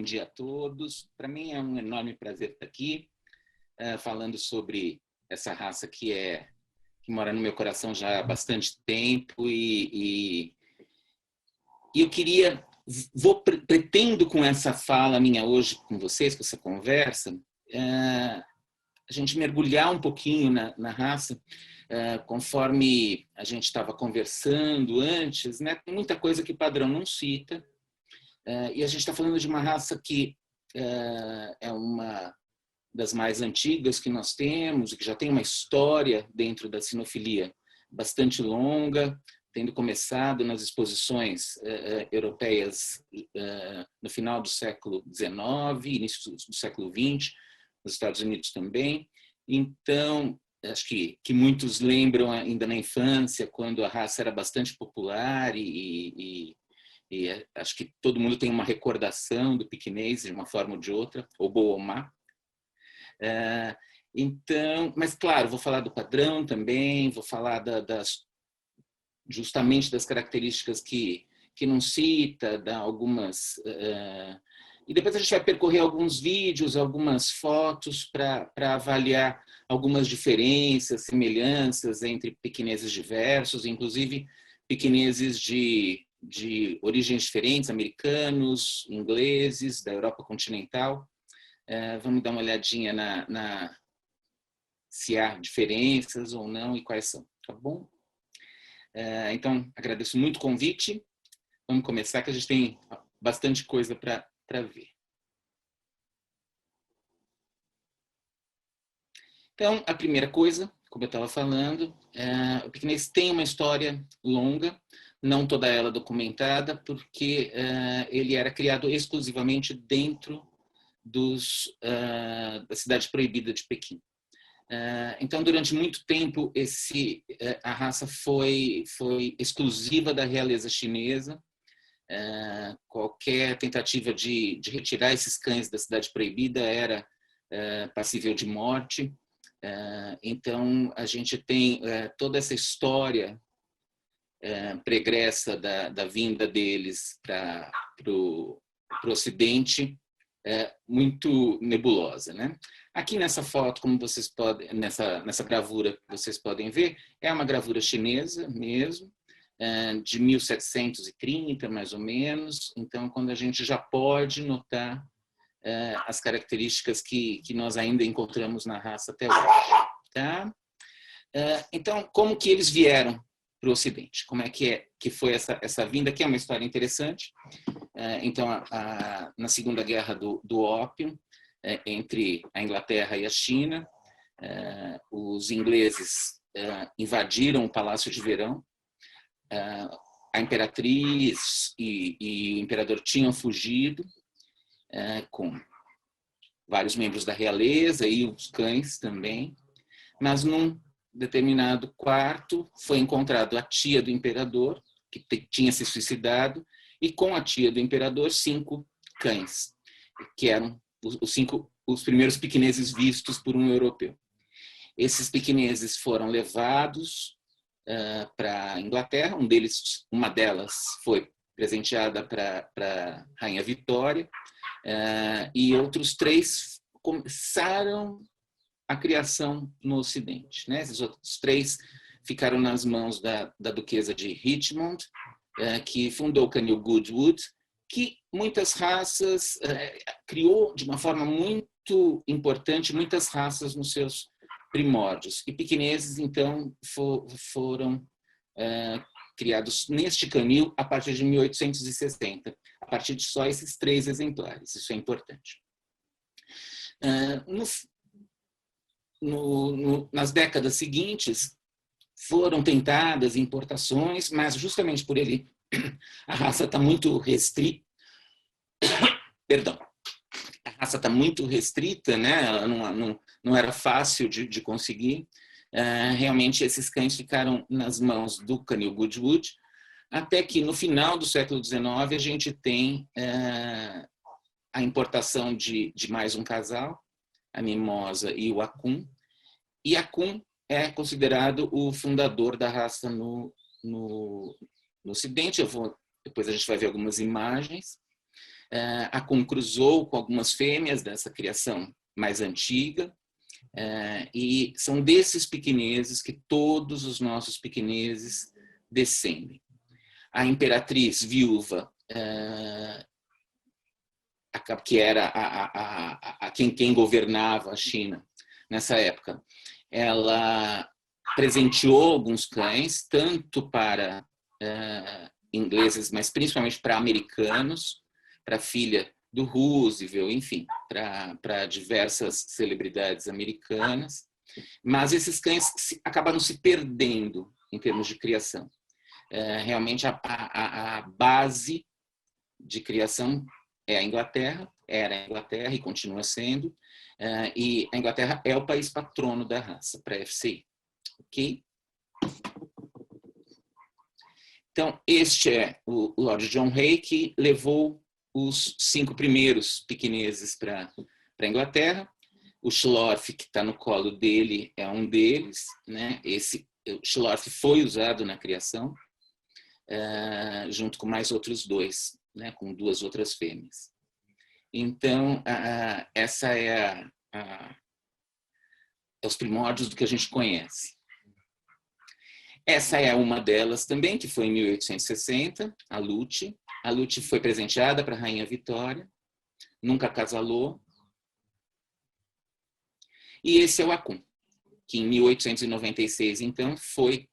bom dia a todos. Para mim é um enorme prazer estar aqui, falando sobre essa raça que mora no meu coração já há bastante tempo e eu pretendo com essa fala minha hoje com vocês, com essa conversa, a gente mergulhar um pouquinho na raça, conforme a gente estava conversando antes, né? Tem muita coisa que o padrão não cita, e a gente está falando de uma raça que é uma das mais antigas que nós temos, e que já tem uma história dentro da sinofilia bastante longa, tendo começado nas exposições europeias no final do século XIX, início do século XX, nos Estados Unidos também. Então, acho que muitos lembram ainda na infância, quando a raça era bastante popular e acho que todo mundo tem uma recordação do piquinês de uma forma ou de outra, ou boa ou má. Então, mas claro, vou falar do padrão também, vou falar justamente das características que não cita, algumas... E depois a gente vai percorrer alguns vídeos, algumas fotos para avaliar algumas diferenças, semelhanças entre piquineses diversos, inclusive piquineses de origens diferentes, americanos, ingleses, da Europa continental. Vamos dar uma olhadinha se há diferenças ou não e quais são, tá bom? Então, agradeço muito o convite. Vamos começar, que a gente tem bastante coisa para ver. Então, a primeira coisa, como eu estava falando, o piquinês tem uma história longa, não toda ela documentada, porque ele era criado exclusivamente dentro da cidade proibida de Pequim. Então, durante muito tempo, a raça foi exclusiva da realeza chinesa. Qualquer tentativa de retirar esses cães da cidade proibida era passível de morte. Então, a gente tem toda essa história pregressa da vinda deles para o Ocidente, muito nebulosa, né? Aqui nessa foto, como vocês podem, nessa gravura que vocês podem ver, é uma gravura chinesa mesmo, de 1730, mais ou menos. Então, quando a gente já pode notar as características que nós ainda encontramos na raça até hoje. Tá? Então, como que eles vieram para o Ocidente? Como é que foi essa vinda? Que é uma história interessante. Então, na Segunda Guerra do Ópio, entre a Inglaterra e a China, os ingleses invadiram o Palácio de Verão. A imperatriz e o imperador tinham fugido com vários membros da realeza e os cães também, mas num determinado quarto foi encontrado a tia do imperador, que tinha se suicidado, e com a tia do imperador 5 cães, que eram os primeiros piquineses vistos por um europeu. Esses piquineses foram levados para a Inglaterra, uma delas foi presenteada para a Rainha Vitória, e outros 3 começaram a criação no Ocidente, né? Esses outros 3 ficaram nas mãos da duquesa de Richmond, que fundou o canil Goodwood, que muitas raças criou de uma forma muito importante muitas raças nos seus primórdios. E piquineses, então, foram criados neste canil a partir de 1860, a partir de só esses 3 exemplares. Isso é importante. Nas décadas seguintes, foram tentadas importações, mas justamente por a raça está muito restrita. Perdão. A raça está muito restrita, né? Ela não era fácil de conseguir. Realmente, esses cães ficaram nas mãos do canil Goodwood, até que no final do século XIX a gente tem a importação de mais um casal, a Mimosa e o Akun. E Akun é considerado o fundador da raça no Ocidente. Depois a gente vai ver algumas imagens. A Kun cruzou com algumas fêmeas dessa criação mais antiga, e são desses pequineses que todos os nossos pequineses descendem. A imperatriz viúva, que era quem governava a China nessa época, ela presenteou alguns cães, tanto para ingleses, mas principalmente para americanos, para a filha do Roosevelt, enfim, para diversas celebridades americanas. Mas esses cães acabaram se perdendo em termos de criação. Realmente a base de criação é a Inglaterra, era a Inglaterra e continua sendo, e a Inglaterra é o país patrono da raça para a FCI. Ok? Então, este é o Lord John Hay, que levou os 5 primeiros pequineses para a Inglaterra. O Schlorf, que está no colo dele, é um deles, né? O Schlorf foi usado na criação, junto com mais outros 2, né? Com 2 outras fêmeas. Então, essa é os primórdios do que a gente conhece. Essa é uma delas também, que foi em 1860, a Lute. A Lute foi presenteada para a Rainha Vitória, nunca acasalou. E esse é o Akun, que em 1896, então, foi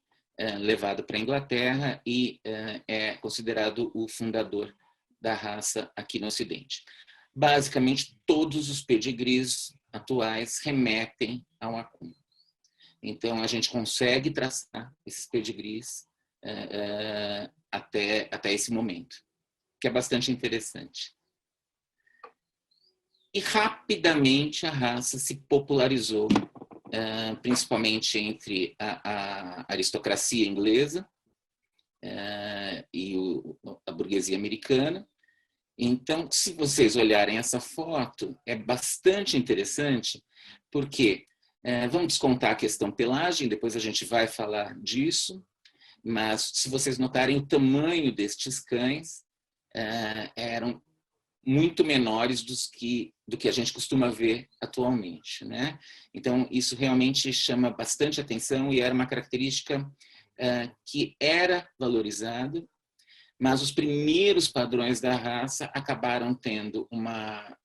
levado para a Inglaterra e é considerado o fundador da raça aqui no Ocidente. Basicamente, todos os pedigrees atuais remetem ao Akun. Então, a gente consegue traçar esses pedigrees até esse momento, que é bastante interessante. E rapidamente a raça se popularizou, principalmente entre a aristocracia inglesa e a burguesia americana. Então, se vocês olharem essa foto, é bastante interessante, porque vamos descontar a questão pelagem, depois a gente vai falar disso, mas se vocês notarem o tamanho destes cães, eram muito menores do que a gente costuma ver atualmente, né? Então, isso realmente chama bastante atenção e era uma característica que era valorizada, mas os primeiros padrões da raça acabaram tendo uma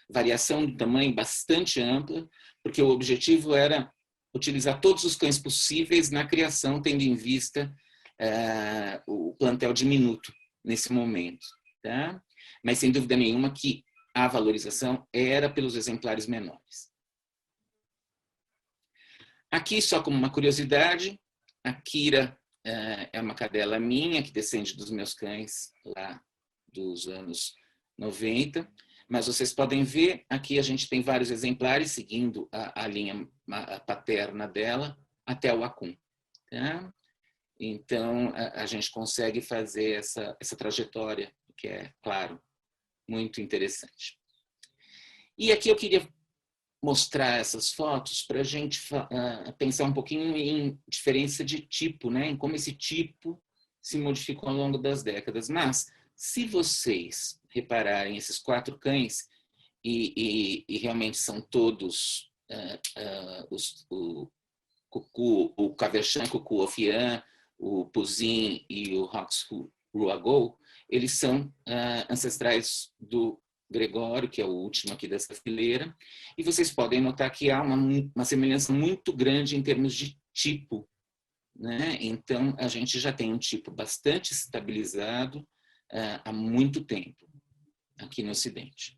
variação de tamanho bastante ampla, porque o objetivo era utilizar todos os cães possíveis na criação, tendo em vista o plantel diminuto nesse momento. Tá? Mas, sem dúvida nenhuma, que a valorização era pelos exemplares menores. Aqui, só como uma curiosidade, a Kira é uma cadela minha, que descende dos meus cães lá dos anos 90, mas vocês podem ver, aqui a gente tem vários exemplares seguindo a linha paterna dela até o Akun. Tá? Então, a gente consegue fazer essa trajetória, que é, claro, muito interessante. E aqui eu queria mostrar essas fotos para a gente pensar um pouquinho em diferença de tipo, né? Em como esse tipo se modificou ao longo das décadas. Mas, se vocês repararem esses 4 cães, e realmente são todos o Cucu, o Caverchan, Cucu Ofian, o Puzin e o Roxu Ruagou, eles são ancestrais do Gregório, que é o último aqui dessa fileira, e vocês podem notar que há uma semelhança muito grande em termos de tipo, né? Então, a gente já tem um tipo bastante estabilizado há muito tempo aqui no Ocidente.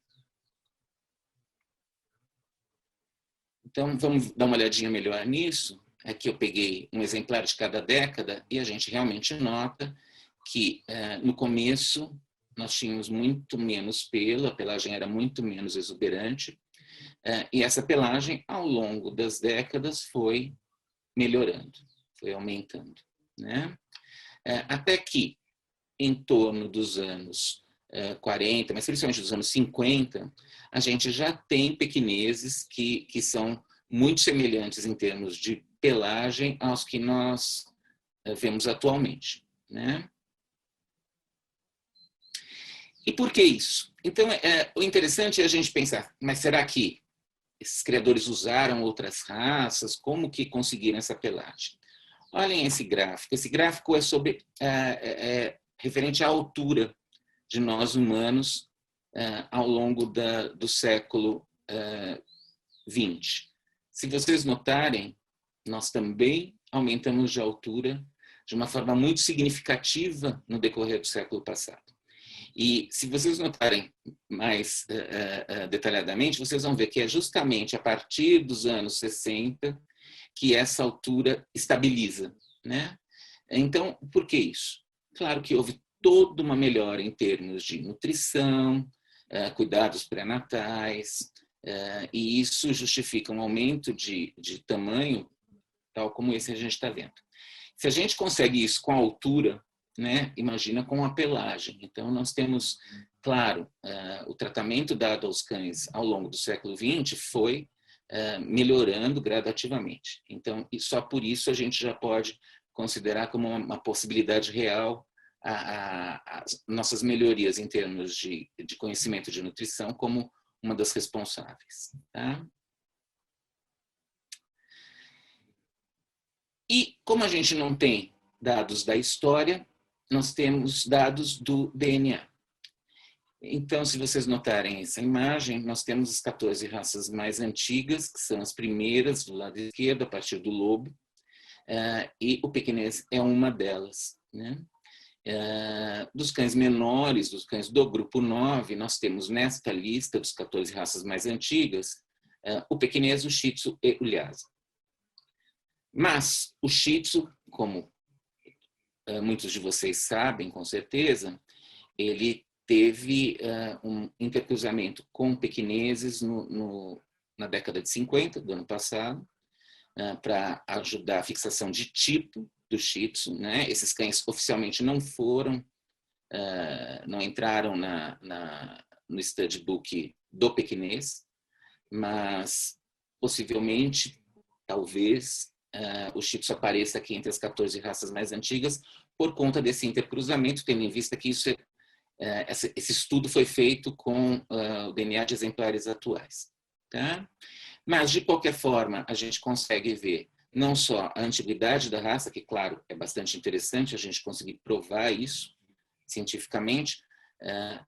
Então, vamos dar uma olhadinha melhor nisso. Aqui eu peguei um exemplar de cada década e a gente realmente nota que, no começo, nós tínhamos muito menos pelo, a pelagem era muito menos exuberante, e essa pelagem, ao longo das décadas, foi melhorando, foi aumentando, né? Até que, em torno dos anos 40, mas principalmente dos anos 50, a gente já tem pequineses que são muito semelhantes em termos de pelagem aos que nós vemos atualmente, né? E por que isso? Então, o interessante é a gente pensar, mas será que esses criadores usaram outras raças? Como que conseguiram essa pelagem? Olhem esse gráfico. Esse gráfico é sobre referente à altura de nós humanos ao longo do século XX. Se vocês notarem, nós também aumentamos de altura de uma forma muito significativa no decorrer do século passado. E se vocês notarem mais detalhadamente, vocês vão ver que é justamente a partir dos anos 60 que essa altura estabiliza, né? Então, por que isso? Claro que houve toda uma melhora em termos de nutrição, cuidados pré-natais, e isso justifica um aumento de tamanho, tal como esse a gente está vendo. Se a gente consegue isso com a altura, né, imagina com a pelagem. Então, nós temos, claro, o tratamento dado aos cães ao longo do século XX foi melhorando gradativamente. Então, e só por isso a gente já pode considerar como uma possibilidade real as nossas melhorias em termos de conhecimento de nutrição como uma das responsáveis. Tá? E como a gente não tem dados da história, nós temos dados do DNA. Então, se vocês notarem essa imagem, nós temos as 14 raças mais antigas, que são as primeiras do lado esquerdo, a partir do lobo, e o pequenês é uma delas, né? Dos cães menores, dos cães do grupo 9, nós temos nesta lista dos 14 raças mais antigas, o pequenês, o shih tzu e o lhasa. Mas o shih tzu, como muitos de vocês sabem, com certeza, ele teve um intercruzamento com pequineses na década de 50, do ano passado, para ajudar a fixação de tipo do shih tzu, né? Esses cães oficialmente não foram, não entraram no stud book do pequinês, mas possivelmente, talvez, o shih tzu apareça aqui entre as 14 raças mais antigas por conta desse intercruzamento, tendo em vista que isso esse estudo foi feito com o DNA de exemplares atuais. Tá? Mas, de qualquer forma, a gente consegue ver não só a antiguidade da raça, que, claro, é bastante interessante a gente conseguir provar isso cientificamente,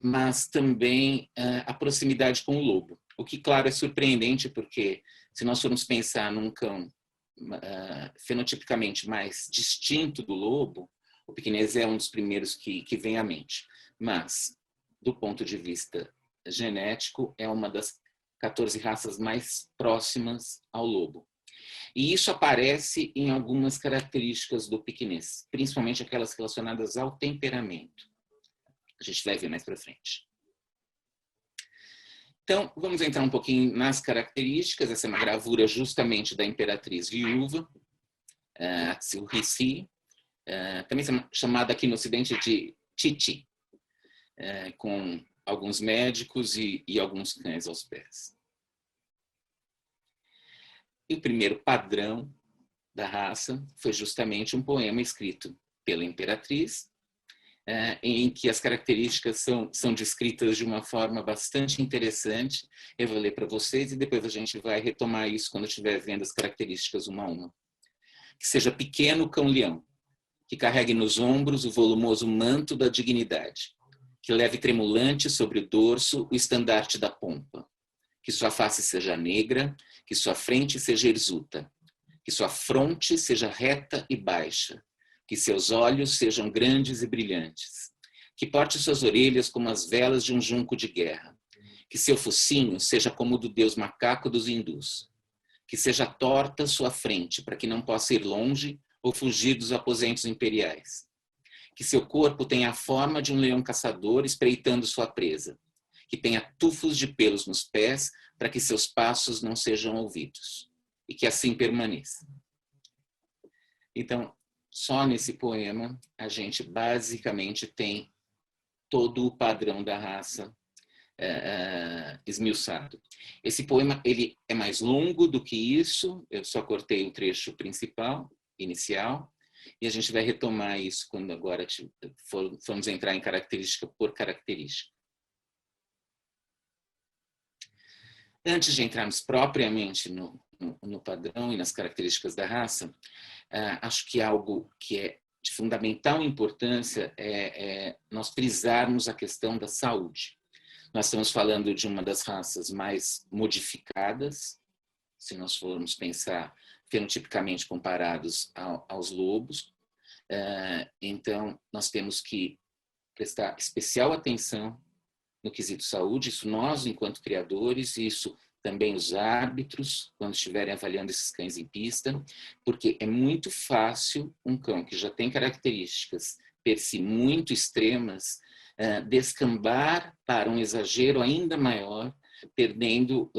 mas também a proximidade com o lobo. O que, claro, é surpreendente, porque se nós formos pensar num cão fenotipicamente mais distinto do lobo, o pequinês é um dos primeiros que vem à mente. Mas, do ponto de vista genético, é uma das 14 raças mais próximas ao lobo. E isso aparece em algumas características do pequinês, principalmente aquelas relacionadas ao temperamento. A gente vai ver mais para frente. Então, vamos entrar um pouquinho nas características. Essa é uma gravura justamente da imperatriz viúva, a Tsilhisi, também chamada aqui no ocidente de Titi, com alguns médicos e alguns cães aos pés. E o primeiro padrão da raça foi justamente um poema escrito pela imperatriz, em que as características são descritas de uma forma bastante interessante. Eu vou ler para vocês e depois a gente vai retomar isso quando estiver vendo as características uma a uma. Que seja pequeno o cão-leão, que carregue nos ombros o volumoso manto da dignidade, que leve tremulante sobre o dorso o estandarte da pompa, que sua face seja negra, que sua frente seja hirsuta, que sua fronte seja reta e baixa, que seus olhos sejam grandes e brilhantes, que porte suas orelhas como as velas de um junco de guerra, que seu focinho seja como o do deus macaco dos hindus, que seja torta sua frente para que não possa ir longe ou fugir dos aposentos imperiais, que seu corpo tenha a forma de um leão caçador espreitando sua presa, que tenha tufos de pelos nos pés para que seus passos não sejam ouvidos, e que assim permaneça. Então, só nesse poema a gente basicamente tem todo o padrão da raça esmiuçado. Esse poema ele é mais longo do que isso, eu só cortei o trecho principal, inicial, e a gente vai retomar isso quando agora formos entrar em característica por característica. Antes de entrarmos propriamente no padrão e nas características da raça, acho que algo que é de fundamental importância é nós frisarmos a questão da saúde. Nós estamos falando de uma das raças mais modificadas, se nós formos pensar fenotipicamente comparados aos lobos. Então, nós temos que prestar especial atenção no quesito saúde, isso nós, enquanto criadores, isso também os árbitros, quando estiverem avaliando esses cães em pista, porque é muito fácil um cão que já tem características per si muito extremas, descambar para um exagero ainda maior, perdendo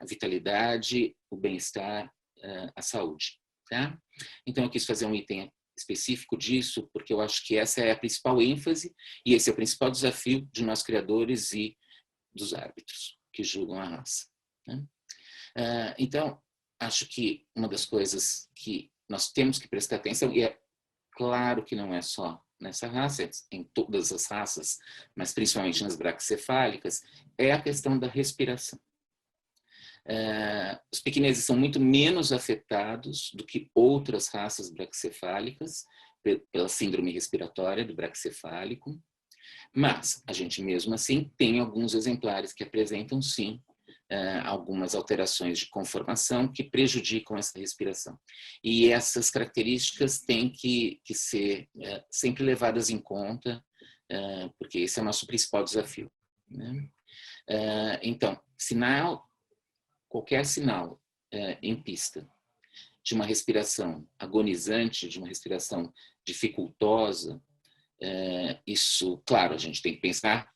a vitalidade, o bem-estar, a saúde. Tá? Então, eu quis fazer um item específico disso, porque eu acho que essa é a principal ênfase e esse é o principal desafio de nós criadores e dos árbitros que julgam a raça. Né? Então, acho que uma das coisas que nós temos que prestar atenção, e é claro que não é só nessa raça, é em todas as raças, mas principalmente nas braquicefálicas, é a questão da respiração. Os pequineses são muito menos afetados do que outras raças braquicefálicas pela síndrome respiratória do braquicefálico, mas a gente mesmo assim tem alguns exemplares que apresentam sim algumas alterações de conformação que prejudicam essa respiração. E essas características têm que ser sempre levadas em conta, porque esse é o nosso principal desafio. Né? Então, qualquer sinal em pista de uma respiração agonizante, de uma respiração dificultosa, isso, claro, a gente tem que pensar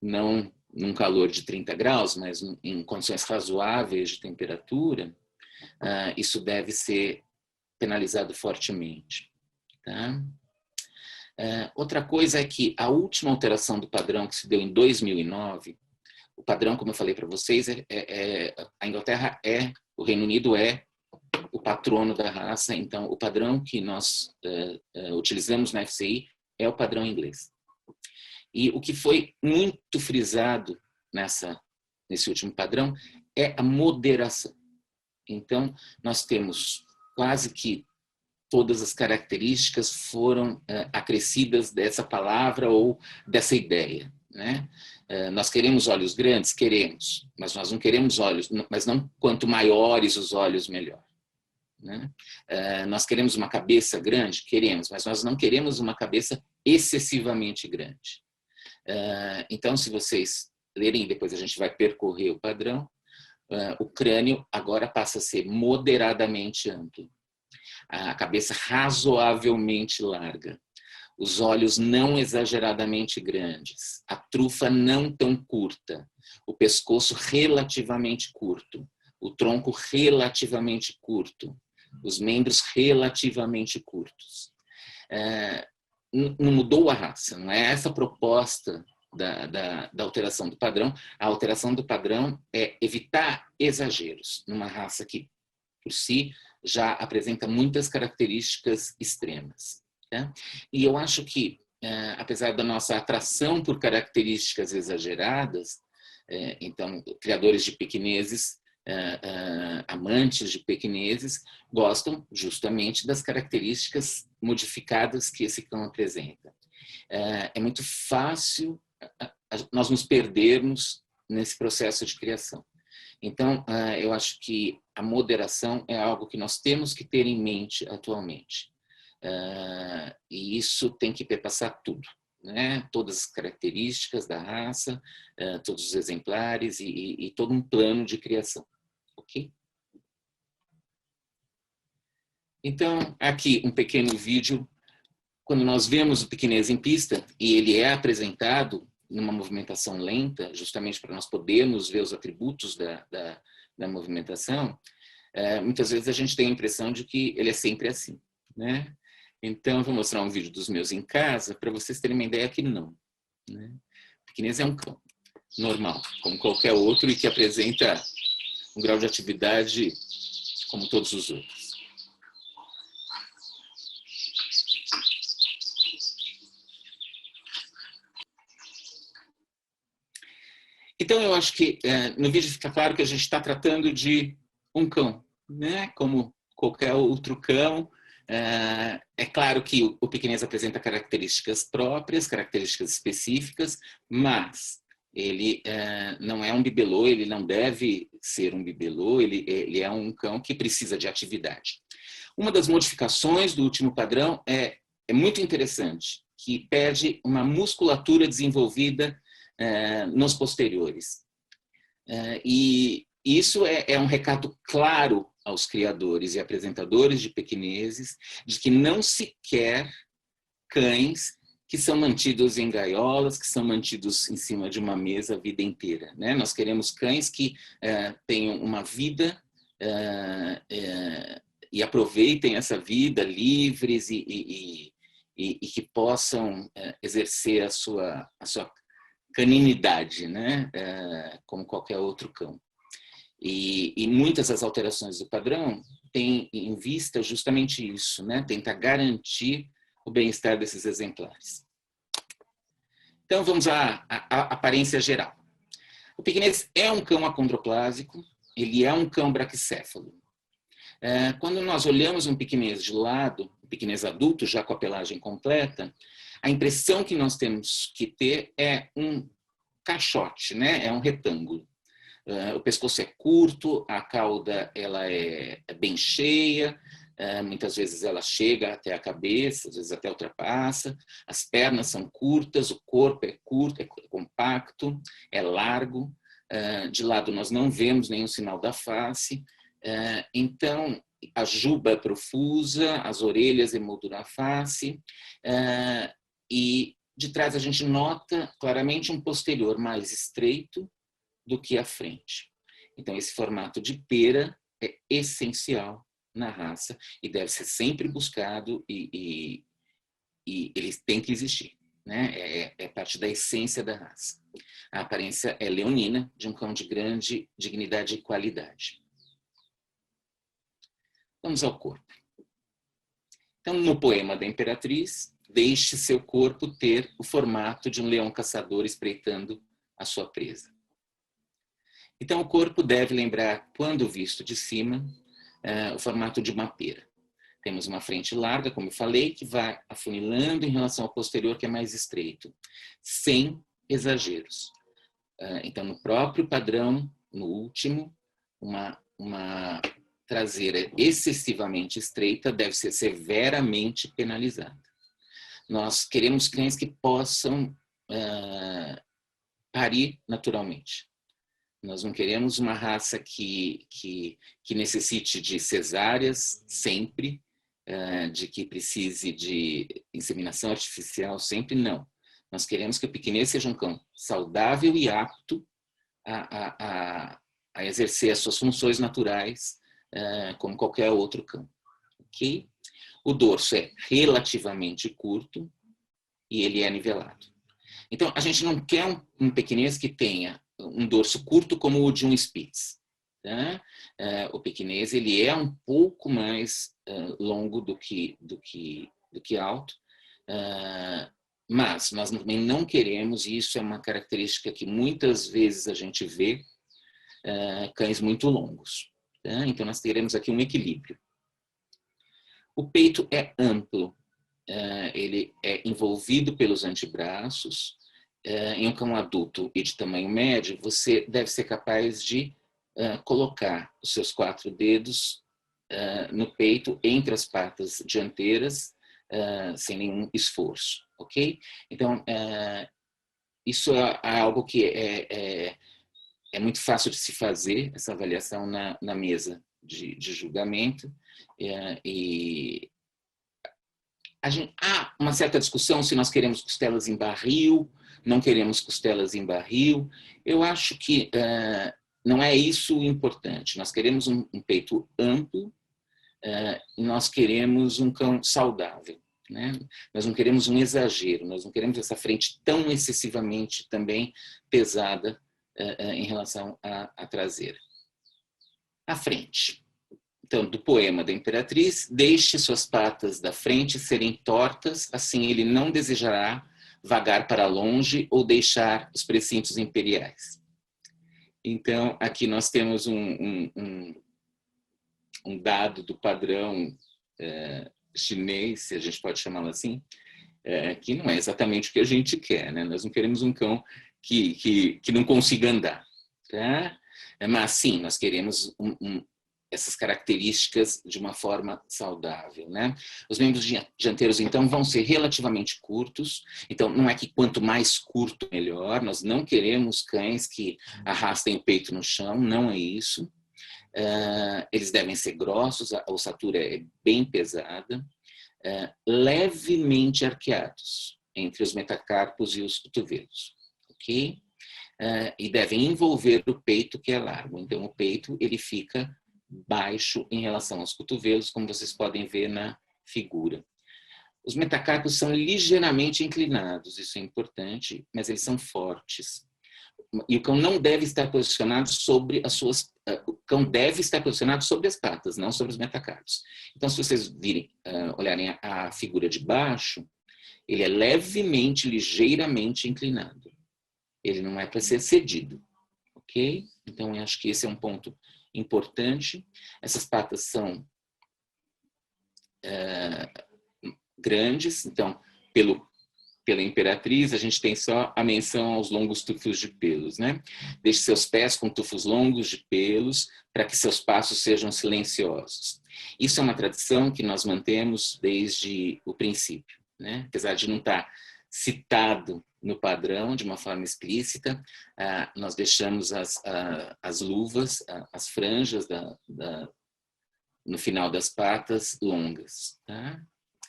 não num calor de 30 graus, mas em condições razoáveis de temperatura, isso deve ser penalizado fortemente. Tá? Outra coisa é que a última alteração do padrão que se deu em 2009, o padrão, como eu falei para vocês, a Inglaterra o Reino Unido é o patrono da raça, então o padrão que nós utilizamos na FCI é o padrão inglês. E o que foi muito frisado nesse último padrão é a moderação. Então, nós temos quase que todas as características foram acrescidas dessa palavra ou dessa ideia. Né? Nós queremos olhos grandes? Queremos, mas nós não queremos olhos, mas não quanto maiores os olhos, melhor. Né? Nós queremos uma cabeça grande? Queremos, mas nós não queremos uma cabeça excessivamente grande. Então, se vocês lerem, depois a gente vai percorrer o padrão, o crânio agora passa a ser moderadamente amplo, a cabeça razoavelmente larga, os olhos não exageradamente grandes, a trufa não tão curta, o pescoço relativamente curto, o tronco relativamente curto, os membros relativamente curtos. Não mudou a raça, não é essa a proposta da alteração do padrão. A alteração do padrão é evitar exageros numa raça que, por si, já apresenta muitas características extremas. Tá? E eu acho que, apesar da nossa atração por características exageradas, então, criadores de pequineses, amantes de pequineses, gostam justamente das características modificadas que esse cão apresenta. É muito fácil nós nos perdermos nesse processo de criação. Então, eu acho que a moderação é algo que nós temos que ter em mente atualmente. E isso tem que perpassar tudo, né? Todas as características da raça, todos os exemplares e todo um plano de criação. Ok? Então, aqui um pequeno vídeo. Quando nós vemos o pequinês em pista e ele é apresentado numa movimentação lenta, justamente para nós podermos ver os atributos da movimentação, muitas vezes a gente tem a impressão de que ele é sempre assim, né? Então, eu vou mostrar um vídeo dos meus em casa para vocês terem uma ideia que não. Né? O pequinês é um cão normal, como qualquer outro, e que apresenta um grau de atividade como todos os outros. Então, Então, eu acho que no vídeo fica claro que a gente está tratando de um cão, né? Como qualquer outro cão. É claro que o pequinês apresenta características próprias, características específicas, mas ele não é um bibelô, ele não deve ser um bibelô, ele é um cão que precisa de atividade. Uma das modificações do último padrão é muito interessante, que pede uma musculatura desenvolvida nos posteriores. E isso é um recado claro aos criadores e apresentadores de pequineses, de que não se quer cães que são mantidos em gaiolas, que são mantidos em cima de uma mesa a vida inteira, né? Nós queremos cães que tenham uma vida e aproveitem essa vida livres e que possam exercer a sua caninidade, né? Como qualquer outro cão. E muitas das alterações do padrão têm em vista justamente isso, né? Tentar garantir o bem-estar desses exemplares. Então, vamos à aparência geral. O pequinês é um cão acondroplásico, ele é um cão braquicéfalo. Quando nós olhamos um pequinês de lado, um pequinês adulto, já com a pelagem completa, a impressão que nós temos que ter é um caixote, né? É um retângulo. O pescoço é curto, a cauda ela é bem cheia, muitas vezes ela chega até a cabeça, às vezes até ultrapassa, as pernas são curtas, o corpo é curto, é compacto, é largo, de lado nós não vemos nenhum sinal da face, então a juba é profusa, as orelhas emolduram a face, e de trás a gente nota claramente um posterior mais estreito do que a frente. Então, esse formato de pera é essencial na raça e deve ser sempre buscado e ele tem que existir, né? É parte da essência da raça. A aparência é leonina, de um cão de grande dignidade e qualidade. Vamos ao corpo. Então, no poema da Imperatriz, deixe seu corpo ter o formato de um leão caçador espreitando a sua presa. Então, o corpo deve lembrar, quando visto de cima, o formato de uma pera. Temos uma frente larga, como eu falei, que vai afunilando em relação ao posterior, que é mais estreito, sem exageros. Então, no próprio padrão, no último, uma traseira excessivamente estreita deve ser severamente penalizada. Nós queremos cães que possam parir naturalmente. Nós não queremos uma raça que necessite de cesáreas sempre, de que precise de inseminação artificial sempre, não. Nós queremos que o pequinês seja um cão saudável e apto a exercer as suas funções naturais como qualquer outro cão. Okay? O dorso é relativamente curto e ele é nivelado. Então, a gente não quer um pequinês que tenha um dorso curto como o de um Spitz. Tá? O pequinês ele é um pouco mais longo do que alto, mas nós também não queremos, e isso é uma característica que muitas vezes a gente vê, cães muito longos. Tá? Então, nós teremos aqui um equilíbrio. O peito é amplo, ele é envolvido pelos antebraços. Em um cão adulto e de tamanho médio, você deve ser capaz de colocar os seus 4 dedos no peito, entre as patas dianteiras, sem nenhum esforço, ok? Então, isso é algo que é muito fácil de se fazer, essa avaliação na mesa de julgamento, e há uma certa discussão se nós queremos costelas em barril, não queremos costelas em barril. Eu acho que não é isso o importante. Nós queremos um peito amplo e nós queremos um cão saudável. Né? Nós não queremos um exagero, nós não queremos essa frente tão excessivamente também pesada em relação à traseira. A frente. Então, do poema da Imperatriz, deixe suas patas da frente serem tortas, assim ele não desejará vagar para longe ou deixar os precintos imperiais. Então, aqui nós temos um dado do padrão chinês, se a gente pode chamá-lo assim, que não é exatamente o que a gente quer, né? Nós não queremos um cão que não consiga andar, tá? Mas sim, nós queremos essas características de uma forma saudável, né? Os membros dianteiros, então, vão ser relativamente curtos. Então, não é que quanto mais curto, melhor. Nós não queremos cães que arrastem o peito no chão, não é isso. Eles devem ser grossos, a ossatura é bem pesada, levemente arqueados entre os metacarpos e os cotovelos, ok? E devem envolver o peito, que é largo. Então, o peito ele fica baixo em relação aos cotovelos, como vocês podem ver na figura. Os metacarpos são ligeiramente inclinados, isso é importante, mas eles são fortes. E o cão não deve estar posicionado sobre as suas... O cão deve estar posicionado sobre as patas, não sobre os metacarpos. Então, se vocês olharem a figura de baixo, ele é levemente, ligeiramente inclinado. Ele não é para ser cedido, ok? Então, eu acho que esse é um ponto importante. Essas patas são grandes, então, pela imperatriz, a gente tem só a menção aos longos tufos de pelos, né? Deixe seus pés com tufos longos de pelos, para que seus passos sejam silenciosos. Isso é uma tradição que nós mantemos desde o princípio, né? Apesar de não estar citado no padrão de uma forma explícita, nós deixamos as luvas, as franjas no final das patas longas, tá?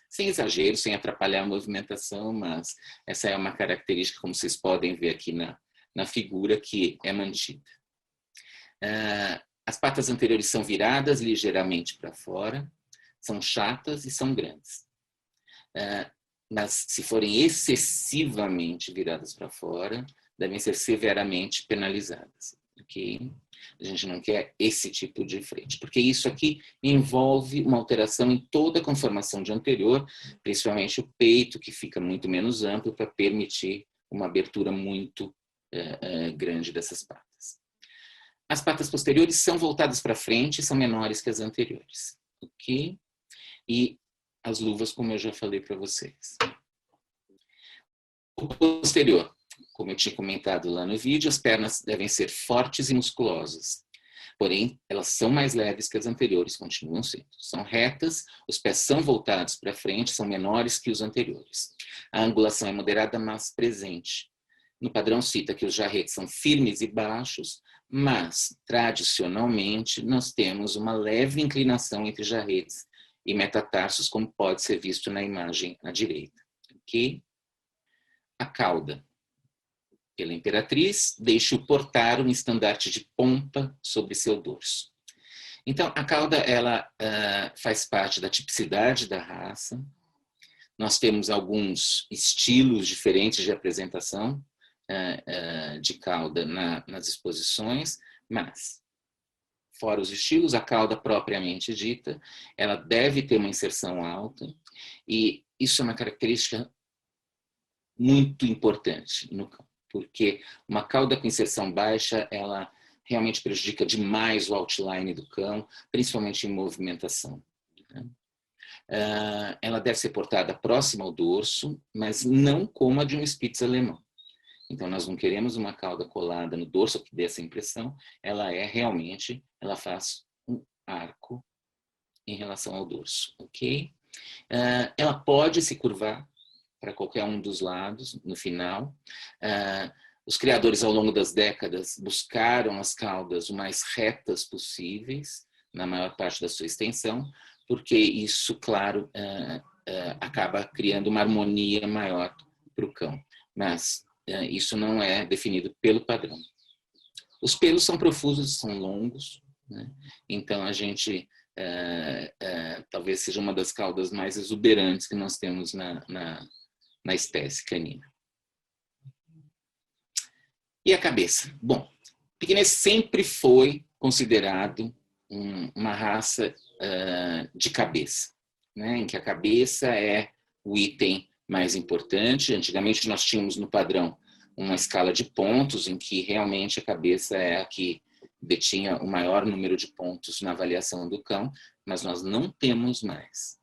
Sem exagero, sem atrapalhar a movimentação, mas essa é uma característica, como vocês podem ver aqui na figura, que é mantida. As patas anteriores são viradas ligeiramente para fora, são chatas e são grandes. Mas se forem excessivamente viradas para fora, devem ser severamente penalizadas, ok? A gente não quer esse tipo de frente, porque isso aqui envolve uma alteração em toda a conformação de anterior, principalmente o peito, que fica muito menos amplo para permitir uma abertura muito grande dessas patas. As patas posteriores são voltadas para frente, são menores que as anteriores, ok? E as luvas, como eu já falei para vocês. O posterior, como eu tinha comentado lá no vídeo, as pernas devem ser fortes e musculosas. Porém, elas são mais leves que as anteriores, continuam sendo. São retas, os pés são voltados para frente, são menores que os anteriores. A angulação é moderada, mas presente. No padrão cita que os jarretes são firmes e baixos, mas, tradicionalmente, nós temos uma leve inclinação entre jarretes e metatarsos, como pode ser visto na imagem à direita. Ok? A cauda, pela imperatriz, deixa-o portar um estandarte de pompa sobre seu dorso. Então, a cauda ela faz parte da tipicidade da raça. Nós temos alguns estilos diferentes de apresentação de cauda nas exposições, mas, fora os estilos, a cauda propriamente dita, ela deve ter uma inserção alta, e isso é uma característica muito importante no cão, porque uma cauda com inserção baixa, ela realmente prejudica demais o outline do cão, principalmente em movimentação. Ela deve ser portada próxima ao dorso, mas não como a de um Spitz alemão. Então, nós não queremos uma cauda colada no dorso, que dê essa impressão. Ela ela faz um arco em relação ao dorso, ok? Ela pode se curvar para qualquer um dos lados, no final. Os criadores, ao longo das décadas, buscaram as caudas o mais retas possíveis, na maior parte da sua extensão, porque isso, claro, acaba criando uma harmonia maior para o cão. Mas isso não é definido pelo padrão. Os pelos são profusos, são longos, né? Então a gente talvez seja uma das caudas mais exuberantes que nós temos na espécie canina. E a cabeça? Bom, Pequinês sempre foi considerado uma raça de cabeça, né? Em que a cabeça é o item mais importante. Antigamente nós tínhamos no padrão uma escala de pontos em que realmente a cabeça é a que detinha o maior número de pontos na avaliação do cão, mas nós não temos mais.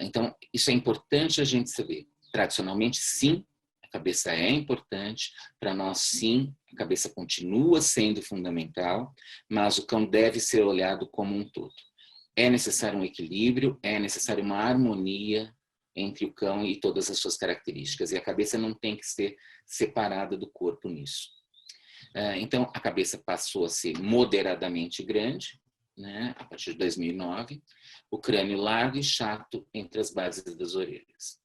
Então, isso é importante a gente saber. Tradicionalmente, sim, a cabeça é importante, para nós, sim, a cabeça continua sendo fundamental, mas o cão deve ser olhado como um todo. É necessário um equilíbrio, é necessário uma harmonia entre o cão e todas as suas características, e a cabeça não tem que ser separada do corpo nisso. Então, a cabeça passou a ser moderadamente grande, né, a partir de 2009, o crânio largo e chato entre as bases das orelhas.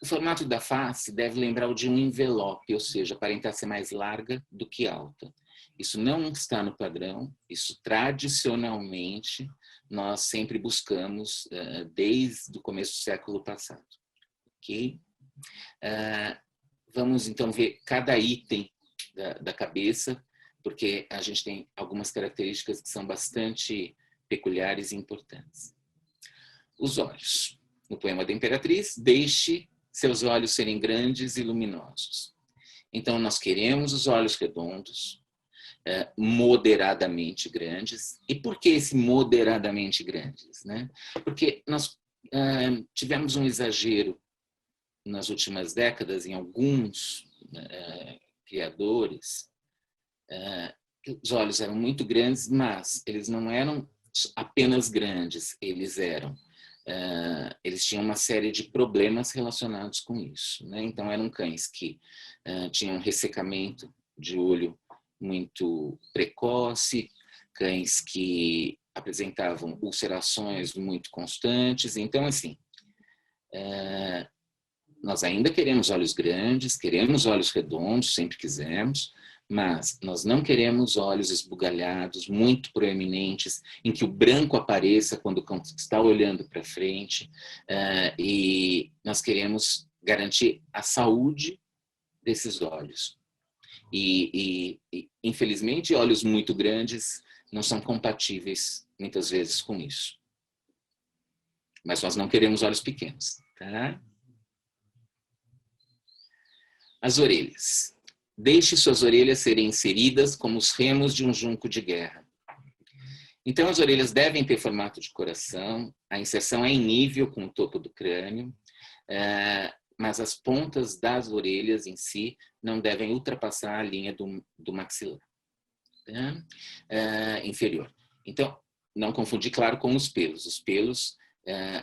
O formato da face deve lembrar o de um envelope, ou seja, aparentar ser mais larga do que alta. Isso não está no padrão, isso tradicionalmente nós sempre buscamos desde o começo do século passado. Ok? Vamos então ver cada item da cabeça, porque a gente tem algumas características que são bastante peculiares e importantes. Os olhos. No poema da Imperatriz, deixe seus olhos serem grandes e luminosos. Então, nós queremos os olhos redondos, moderadamente grandes. E por que esse moderadamente grandes? Né? Porque nós tivemos um exagero nas últimas décadas em alguns criadores. Os olhos eram muito grandes, mas eles não eram apenas grandes, eles tinham uma série de problemas relacionados com isso. Né? Então, eram cães que tinham ressecamento de olho muito precoce, cães que apresentavam ulcerações muito constantes. Então, assim, nós ainda queremos olhos grandes, queremos olhos redondos, sempre quisemos, mas nós não queremos olhos esbugalhados, muito proeminentes, em que o branco apareça quando o cão está olhando para frente, e nós queremos garantir a saúde desses olhos. E, infelizmente, olhos muito grandes não são compatíveis, muitas vezes, com isso. Mas nós não queremos olhos pequenos, tá? As orelhas. Deixe suas orelhas serem inseridas como os remos de um junco de guerra. Então, as orelhas devem ter formato de coração, a inserção é em nível com o topo do crânio, mas as pontas das orelhas em si não devem ultrapassar a linha do maxilar inferior. Então, não confundir, claro, com os pelos. Os pelos,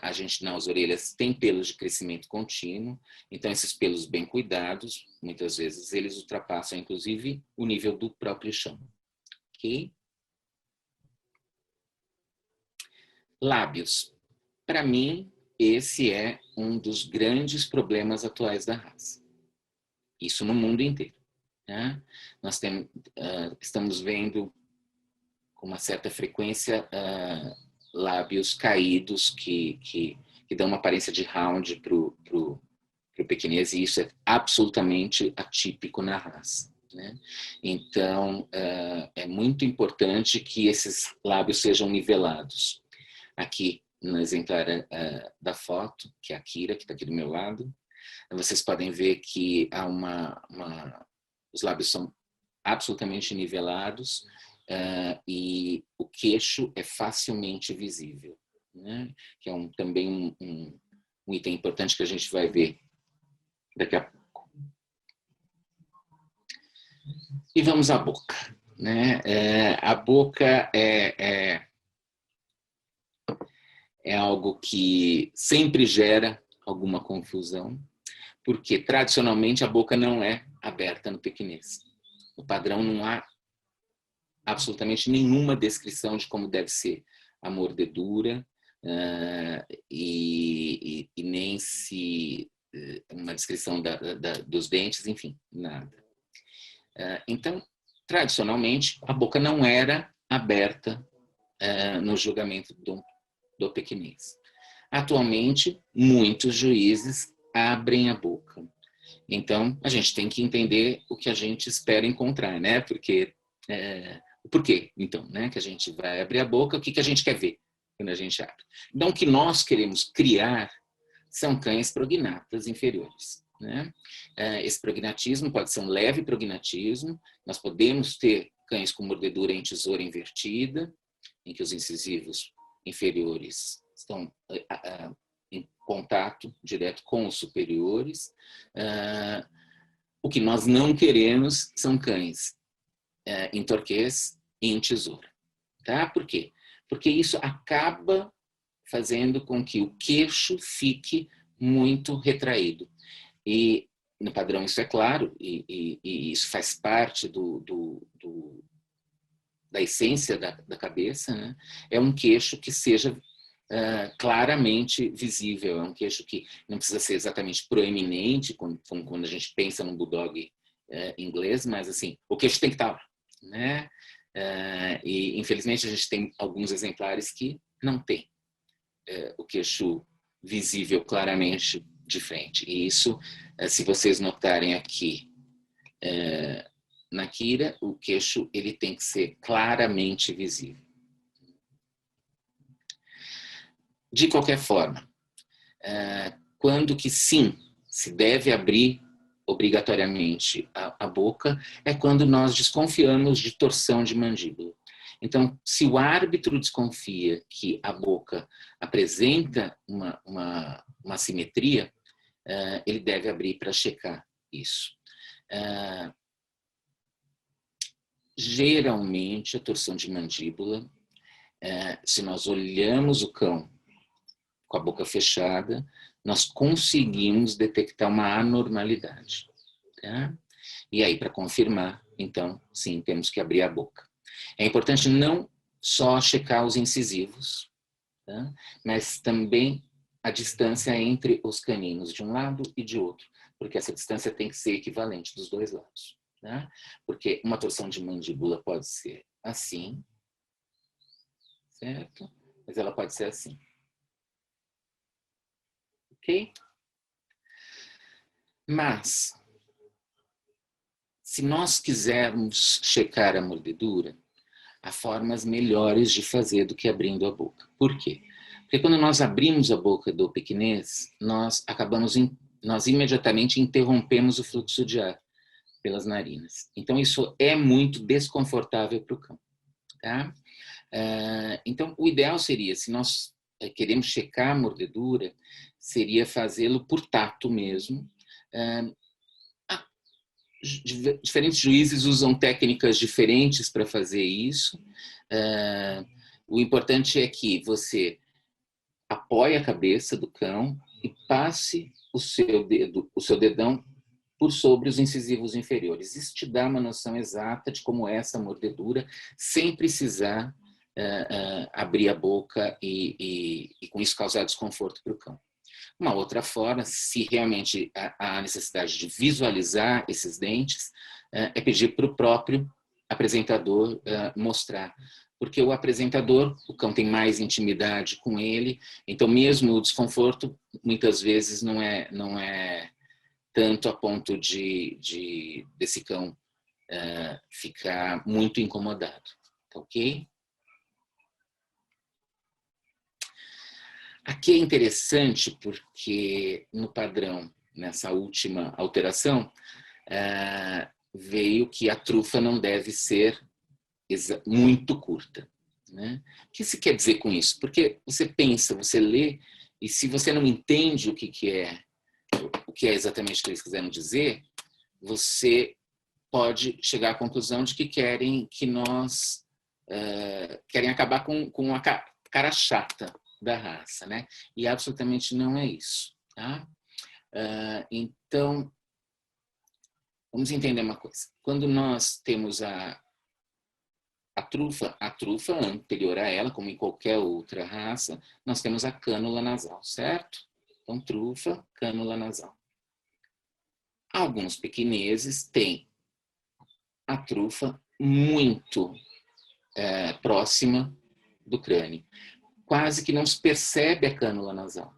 a gente nas orelhas tem pelos de crescimento contínuo, então esses pelos bem cuidados, muitas vezes eles ultrapassam, inclusive, o nível do próprio chão. Ok? Lábios. Para mim, esse é um dos grandes problemas atuais da raça. Isso no mundo inteiro. Né? Nós estamos vendo com uma certa frequência lábios caídos que dão uma aparência de round para o pequinês, e isso é absolutamente atípico na raça. Né? Então, é muito importante que esses lábios sejam nivelados. Aqui, no exemplar da foto, que é a Kira, que está aqui do meu lado, vocês podem ver que há os lábios são absolutamente nivelados, e o queixo é facilmente visível, né? Que é também um item importante que a gente vai ver daqui a pouco. E vamos à boca. Né? A boca é algo que sempre gera alguma confusão, porque tradicionalmente a boca não é aberta no pequinês. No padrão não há absolutamente nenhuma descrição de como deve ser a mordedura, e nem uma descrição dos dentes, enfim, nada. Então, tradicionalmente, a boca não era aberta no julgamento do pequinês. Atualmente, muitos juízes abrem a boca. Então, a gente tem que entender o que a gente espera encontrar, né? Porque o porquê, então, né? Que a gente vai abrir a boca, o que a gente quer ver quando a gente abre. Então, o que nós queremos criar são cães prognatas inferiores. né? Esse prognatismo pode ser um leve prognatismo, nós podemos ter cães com mordedura em tesoura invertida, em que os incisivos inferiores estão em contato direto com os superiores. O que nós não queremos são cães em torquês e em tesoura. Tá? Por quê? Porque isso acaba fazendo com que o queixo fique muito retraído. E no padrão isso é claro, e isso faz parte da essência da cabeça, né? É um queixo que seja claramente visível, é um queixo que não precisa ser exatamente proeminente, quando a gente pensa no bulldog inglês, mas assim, o queixo tem que estar lá, né? E infelizmente a gente tem alguns exemplares que não tem o queixo visível claramente de frente. E isso, se vocês notarem aqui na Kira, o queixo ele tem que ser claramente visível. De qualquer forma, quando que sim, se deve abrir obrigatoriamente a boca, é quando nós desconfiamos de torção de mandíbula. Então, se o árbitro desconfia que a boca apresenta uma assimetria, ele deve abrir para checar isso. Geralmente, a torção de mandíbula, se nós olhamos o cão com a boca fechada, nós conseguimos detectar uma anormalidade. Tá? E aí, para confirmar, então, sim, temos que abrir a boca. É importante não só checar os incisivos, tá? Mas também a distância entre os caninos de um lado e de outro, porque essa distância tem que ser equivalente dos dois lados. Tá? Porque uma torção de mandíbula pode ser assim, certo? Mas ela pode ser assim. Ok? Mas, se nós quisermos checar a mordedura, há formas melhores de fazer do que abrindo a boca. Por quê? Porque quando nós abrimos a boca do pequinês, nós imediatamente interrompemos o fluxo de ar pelas narinas. Então, isso é muito desconfortável para o cão. Tá? Então, o ideal seria, se nós queremos checar a mordedura, seria fazê-lo por tato mesmo. Diferentes juízes usam técnicas diferentes para fazer isso. O importante é que você apoie a cabeça do cão e passe o seu dedão por sobre os incisivos inferiores. Isso te dá uma noção exata de como é essa mordedura, sem precisar abrir a boca e com isso causar desconforto para o cão. Uma outra forma, se realmente há necessidade de visualizar esses dentes, é pedir para o próprio apresentador mostrar. Porque o apresentador, o cão tem mais intimidade com ele, então mesmo o desconforto, muitas vezes, não é tanto a ponto desse cão ficar muito incomodado. Tá ok? Aqui é interessante porque no padrão, nessa última alteração, veio que a trufa não deve ser muito curta. Né? O que se quer dizer com isso? Porque você pensa, você lê, e se você não entende o que é exatamente o que eles quiseram dizer, você pode chegar à conclusão de que querem acabar com a cara chata da raça, né? E absolutamente não é isso, tá? Então, vamos entender uma coisa. Quando nós temos a trufa anterior a ela, como em qualquer outra raça, nós temos a cânula nasal, certo? Então, trufa, cânula nasal. Alguns pequineses têm a trufa muito próxima do crânio. Quase que não se percebe a cânula nasal.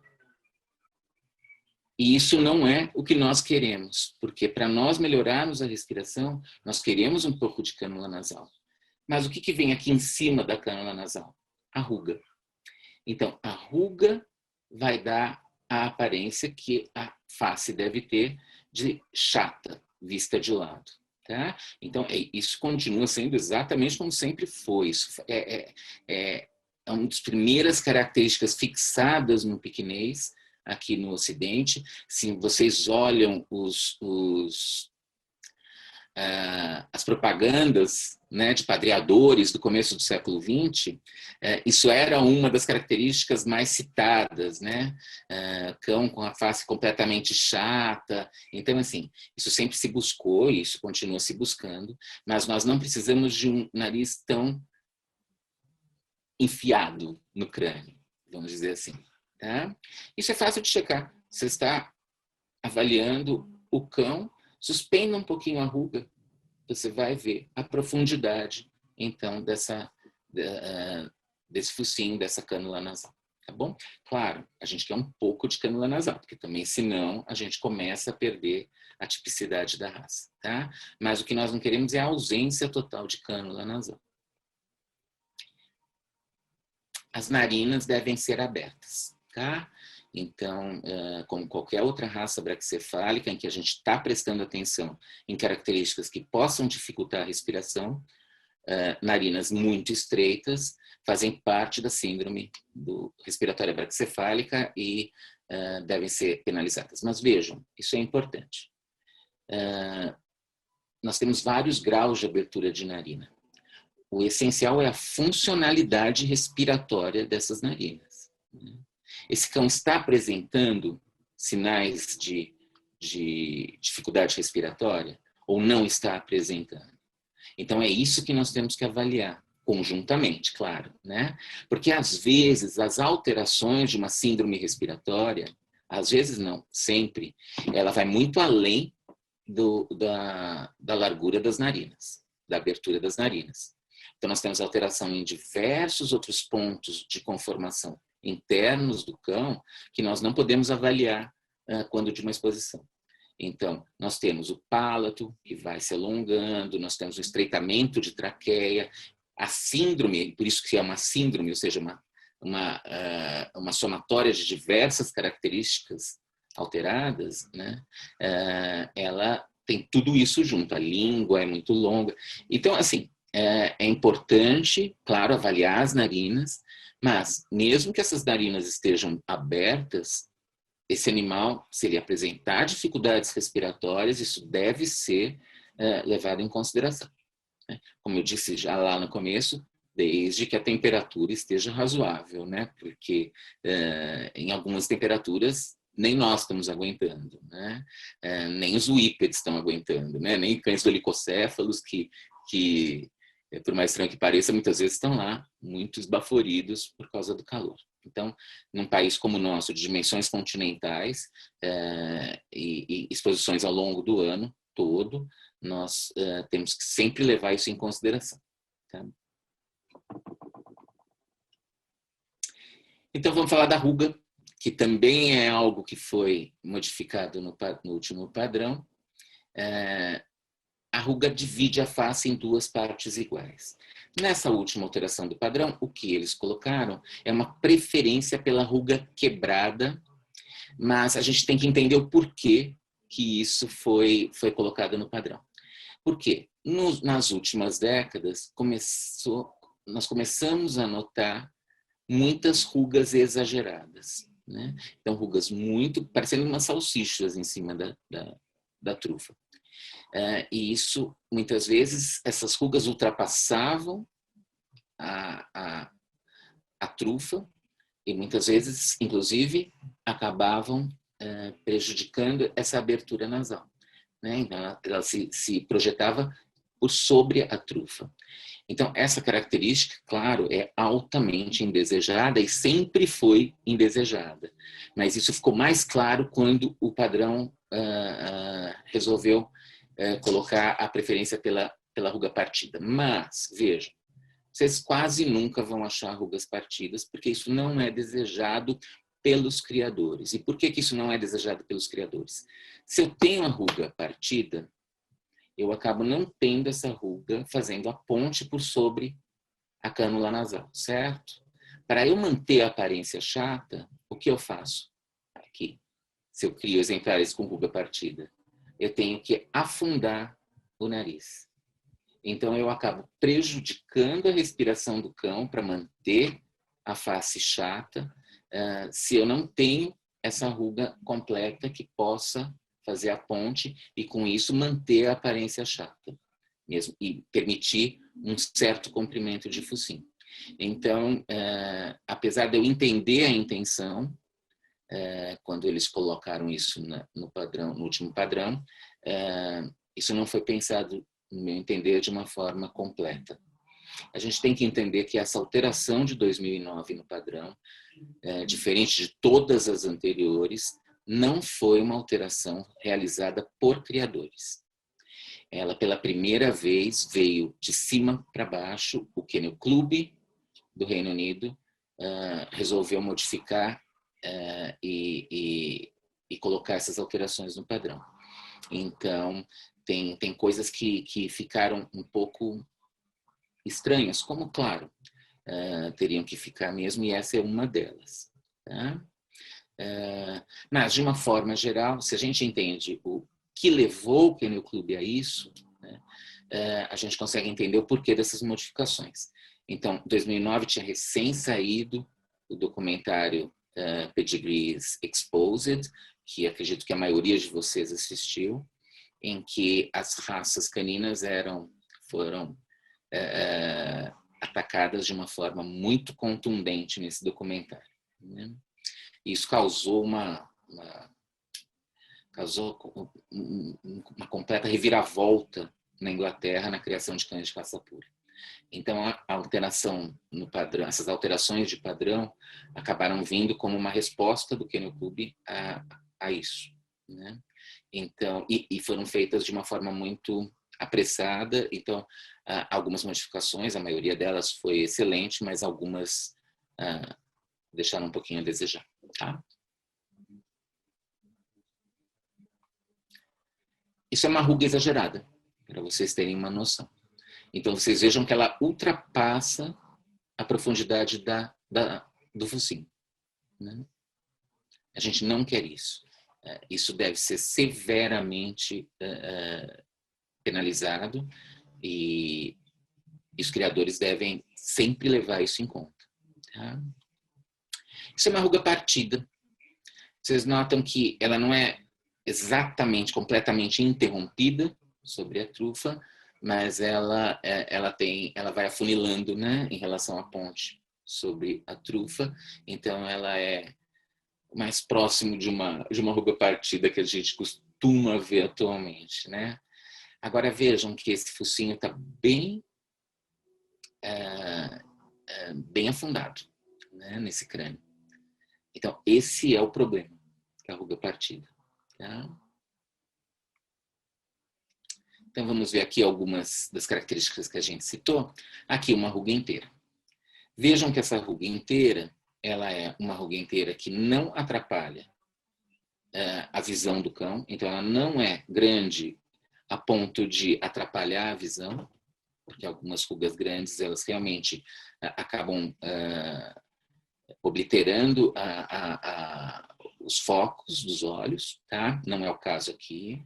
E isso não é o que nós queremos, porque para nós melhorarmos a respiração, nós queremos um pouco de cânula nasal. Mas o que vem aqui em cima da cânula nasal? A ruga. Então, a ruga vai dar a aparência que a face deve ter de chata, vista de lado. Tá? Então, isso continua sendo exatamente como sempre foi. Isso é uma das primeiras características fixadas no piquinês, aqui no Ocidente. Se vocês olham as propagandas, né, de padreadores do começo do século XX, isso era uma das características mais citadas, né? Cão com a face completamente chata. Então, assim, isso sempre se buscou e isso continua se buscando, mas nós não precisamos de um nariz tão enfiado no crânio, vamos dizer assim. Tá? Isso é fácil de checar. Você está avaliando o cão, suspenda um pouquinho a ruga, você vai ver a profundidade, então, desse focinho, dessa cânula nasal. Tá bom? Claro, a gente quer um pouco de cânula nasal, porque também, senão, a gente começa a perder a tipicidade da raça. Tá? Mas o que nós não queremos é a ausência total de cânula nasal. As narinas devem ser abertas. Tá? Então, como qualquer outra raça braquicefálica, em que a gente está prestando atenção em características que possam dificultar a respiração, narinas muito estreitas fazem parte da síndrome respiratória braquicefálica e devem ser penalizadas. Mas vejam, isso é importante. Nós temos vários graus de abertura de narina. O essencial é a funcionalidade respiratória dessas narinas. Esse cão está apresentando sinais de dificuldade respiratória ou não está apresentando? Então, é isso que nós temos que avaliar, conjuntamente, claro, né? Porque, às vezes, as alterações de uma síndrome respiratória, às vezes não, sempre, ela vai muito além da largura das narinas, da abertura das narinas. Então, nós temos alteração em diversos outros pontos de conformação internos do cão que nós não podemos avaliar quando de uma exposição. Então, nós temos o palato, que vai se alongando, nós temos o estreitamento de traqueia, a síndrome, por isso que é uma síndrome, ou seja, uma somatória de diversas características alteradas, né? Ela tem tudo isso junto, a língua é muito longa. Então, assim, é importante, claro, avaliar as narinas, mas mesmo que essas narinas estejam abertas, esse animal, se ele apresentar dificuldades respiratórias, isso deve ser levado em consideração. Né? Como eu disse já lá no começo, desde que a temperatura esteja razoável, né? Porque em algumas temperaturas nem nós estamos aguentando, né? Nem os uípedes estão aguentando, né? Nem cães dolicocéfalos que por mais estranho que pareça, muitas vezes estão lá muito esbaforidos por causa do calor. Então, num país como o nosso, de dimensões continentais e exposições ao longo do ano todo, nós temos que sempre levar isso em consideração. Tá? Então, vamos falar da ruga, que também é algo que foi modificado no último padrão. A ruga divide a face em duas partes iguais. Nessa última alteração do padrão, o que eles colocaram é uma preferência pela ruga quebrada, mas a gente tem que entender o porquê que isso foi colocado no padrão. Por quê? Nas últimas décadas, nós começamos a notar muitas rugas exageradas. Né? Então, rugas muito, parecendo umas salsichas em cima da trufa. E isso, muitas vezes, essas rugas ultrapassavam a trufa e muitas vezes, inclusive, acabavam prejudicando essa abertura nasal. Né? Então, ela se projetava por sobre a trufa. Então, essa característica, claro, é altamente indesejada e sempre foi indesejada. Mas isso ficou mais claro quando o padrão resolveu colocar a preferência pela ruga partida. Mas, vejam, vocês quase nunca vão achar rugas partidas, porque isso não é desejado pelos criadores. E por que isso não é desejado pelos criadores? Se eu tenho a ruga partida, eu acabo não tendo essa ruga fazendo a ponte por sobre a cânula nasal, certo? Para eu manter a aparência chata, o que eu faço? que, se eu crio exemplares com ruga partida, eu tenho que afundar o nariz. Então, eu acabo prejudicando a respiração do cão para manter a face chata, se eu não tenho essa ruga completa que possa fazer a ponte e, com isso, manter a aparência chata mesmo, e permitir um certo comprimento de focinho. Então, apesar de eu entender a intenção, quando eles colocaram isso no padrão, no último padrão, isso não foi pensado, no meu entender, de uma forma completa. A gente tem que entender que essa alteração de 2009 no padrão, diferente de todas as anteriores, não foi uma alteração realizada por criadores. Ela, pela primeira vez, veio de cima para baixo. O Kennel Club do Reino Unido resolveu modificar e colocar essas alterações no padrão. Então, tem coisas que ficaram um pouco estranhas, como, claro, teriam que ficar mesmo, e essa é uma delas. Tá? Mas, de uma forma geral, se a gente entende o que levou o Kennel Club a isso, né, a gente consegue entender o porquê dessas modificações. Então, em 2009 tinha recém saído o documentário Pedigrees Exposed, que acredito que a maioria de vocês assistiu, em que as raças caninas foram atacadas de uma forma muito contundente nesse documentário. Né? Isso causou uma completa reviravolta na Inglaterra na criação de cães de caça pura. Então, a alteração no padrão, essas alterações de padrão acabaram vindo como uma resposta do Kennel Club a isso. Né? Então, e foram feitas de uma forma muito apressada. Então, algumas modificações, a maioria delas foi excelente, mas algumas deixaram um pouquinho a desejar. Tá? Isso é uma ruga exagerada, para vocês terem uma noção. Então, vocês vejam que ela ultrapassa a profundidade do focinho. Né? A gente não quer isso. Isso deve ser severamente penalizado, e os criadores devem sempre levar isso em conta. Tá? Isso é uma ruga partida. Vocês notam que ela não é exatamente, completamente interrompida sobre a trufa, mas ela vai afunilando, né, em relação à ponte sobre a trufa. Então, ela é mais próximo de uma ruga partida que a gente costuma ver atualmente, né? Agora, vejam que esse focinho está bem afundado, né, nesse crânio. Então, esse é o problema da ruga partida. Tá? Então, vamos ver aqui algumas das características que a gente citou. Aqui, uma ruga inteira. Vejam que essa ruga inteira, ela é uma ruga inteira que não atrapalha a visão do cão. Então, ela não é grande a ponto de atrapalhar a visão, porque algumas rugas grandes, elas realmente acabam obliterando os focos dos olhos, tá? Não é o caso aqui.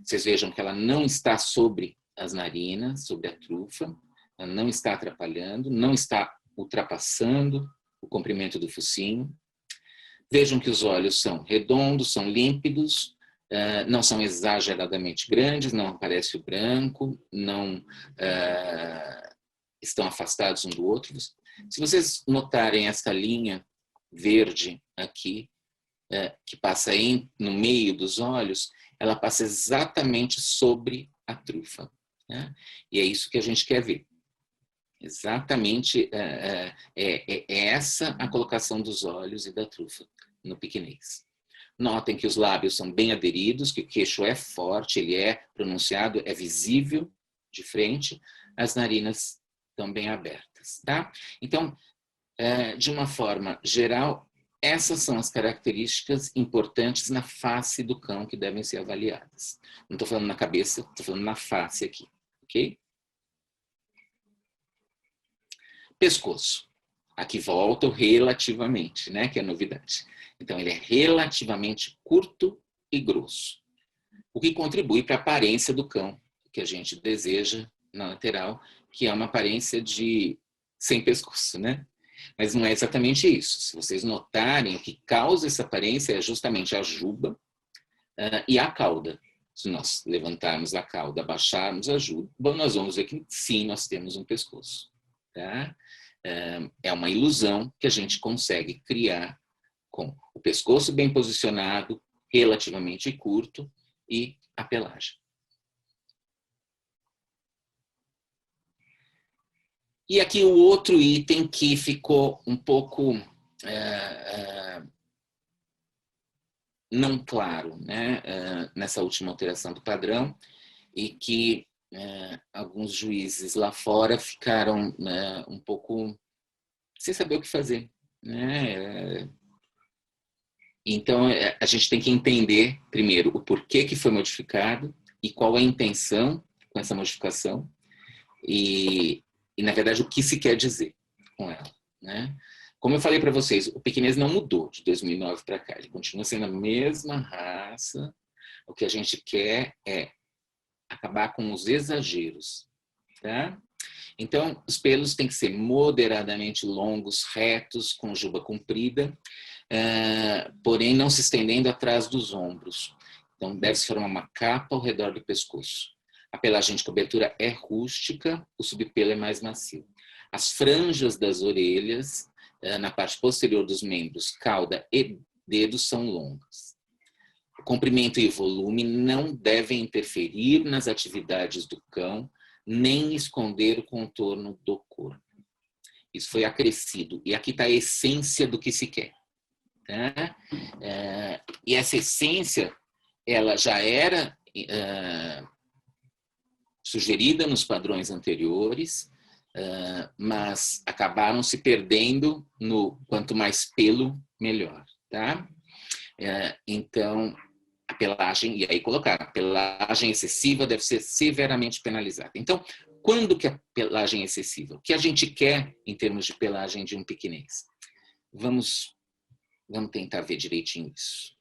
Vocês vejam que ela não está sobre as narinas, sobre a trufa, ela não está atrapalhando, não está ultrapassando o comprimento do focinho. Vejam que os olhos são redondos, são límpidos, não são exageradamente grandes, não aparece o branco, não estão afastados um do outro. Se vocês notarem essa linha verde aqui, que passa no meio dos olhos, ela passa exatamente sobre a trufa. Né? E é isso que a gente quer ver. Exatamente essa a colocação dos olhos e da trufa no piquinês. Notem que os lábios são bem aderidos, que o queixo é forte, ele é pronunciado, é visível de frente, as narinas estão bem abertas. Tá? Então, de uma forma geral, essas são as características importantes na face do cão que devem ser avaliadas. Não estou falando na cabeça, estou falando na face aqui. Ok? Pescoço. Aqui volta o relativamente, né, que é a novidade. Então, ele é relativamente curto e grosso, o que contribui para a aparência do cão que a gente deseja na lateral, que é uma aparência de sem pescoço, né? Mas não é exatamente isso. Se vocês notarem, o que causa essa aparência é justamente a juba e a cauda. Se nós levantarmos a cauda, baixarmos a juba, nós vamos ver que sim, nós temos um pescoço. Tá? É uma ilusão que a gente consegue criar com o pescoço bem posicionado, relativamente curto e a pelagem. E aqui o outro item que ficou um pouco não claro, né, nessa última alteração do padrão, e que alguns juízes lá fora ficaram um pouco sem saber o que fazer, né? Então, a gente tem que entender, primeiro, o porquê que foi modificado e qual a intenção com essa modificação e na verdade, o que se quer dizer com ela, né? Como eu falei para vocês, o pequinês não mudou de 2009 para cá, ele continua sendo a mesma raça. O que a gente quer é acabar com os exageros, tá? Então, os pelos têm que ser moderadamente longos, retos, com juba comprida, porém não se estendendo atrás dos ombros. Então, deve-se formar uma capa ao redor do pescoço. A pelagem de cobertura é rústica, o subpelo é mais macio. As franjas das orelhas, na parte posterior dos membros, cauda e dedos são longas. O comprimento e volume não devem interferir nas atividades do cão, nem esconder o contorno do corpo. Isso foi acrescido. E aqui está a essência do que se quer. Tá? E essa essência, ela já era sugerida nos padrões anteriores, mas acabaram se perdendo no quanto mais pelo, melhor. Tá? Então, a pelagem, e aí colocar, a pelagem excessiva deve ser severamente penalizada. Então, quando que a pelagem é excessiva? O que a gente quer em termos de pelagem de um pequinês? Vamos tentar ver direitinho isso.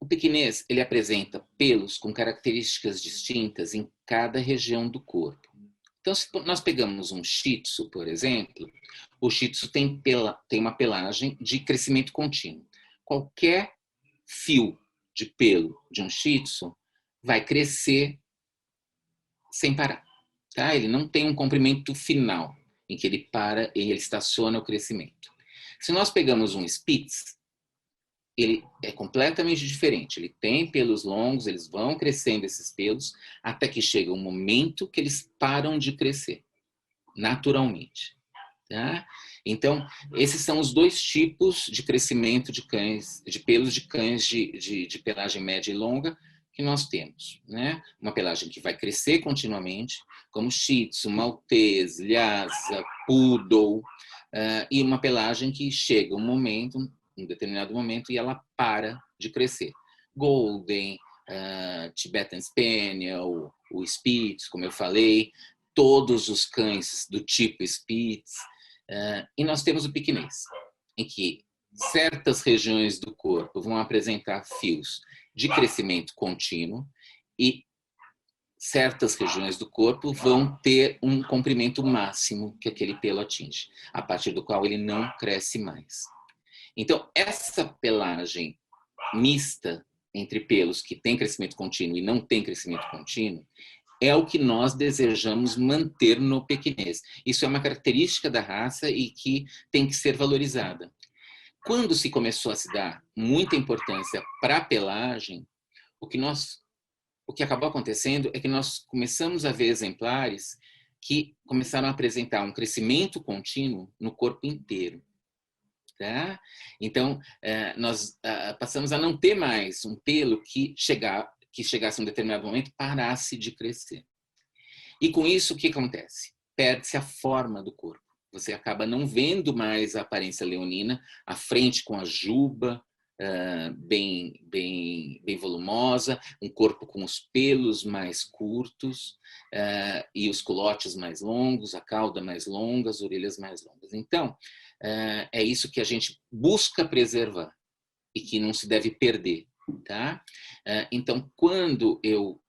O pequinês, ele apresenta pelos com características distintas em cada região do corpo. Então, se nós pegamos um Shih Tzu, por exemplo, o Shih Tzu tem uma pelagem de crescimento contínuo. Qualquer fio de pelo de um Shih Tzu vai crescer sem parar. Tá? Ele não tem um comprimento final, em que ele para e ele estaciona o crescimento. Se nós pegamos um Spitz, ele é completamente diferente. Ele tem pelos longos, eles vão crescendo esses pelos, até que chega um momento que eles param de crescer, naturalmente. Tá? Então, esses são os dois tipos de crescimento de cães, de pelos de cães de pelagem média e longa que nós temos. Né? Uma pelagem que vai crescer continuamente, como Shih Tzu, Maltese, Lhasa, Poodle, e uma pelagem que chega um determinado momento, e ela para de crescer. Golden, Tibetan Spaniel, o Spitz, como eu falei, todos os cães do tipo Spitz, e nós temos o pequinês, em que certas regiões do corpo vão apresentar fios de crescimento contínuo e certas regiões do corpo vão ter um comprimento máximo que aquele pelo atinge, a partir do qual ele não cresce mais. Então, essa pelagem mista entre pelos que tem crescimento contínuo e não tem crescimento contínuo é o que nós desejamos manter no pequinês. Isso é uma característica da raça e que tem que ser valorizada. Quando se começou a se dar muita importância para a pelagem, o que acabou acontecendo é que nós começamos a ver exemplares que começaram a apresentar um crescimento contínuo no corpo inteiro. Tá? Então, nós passamos a não ter mais um pelo que chegasse a um determinado momento e parasse de crescer. E com isso, o que acontece? Perde-se a forma do corpo. Você acaba não vendo mais a aparência leonina, a frente com a juba, bem volumosa, um corpo com os pelos mais curtos e os culotes mais longos, a cauda mais longa, as orelhas mais longas. Então, é isso que a gente busca preservar e que não se deve perder, tá? Então, quando eu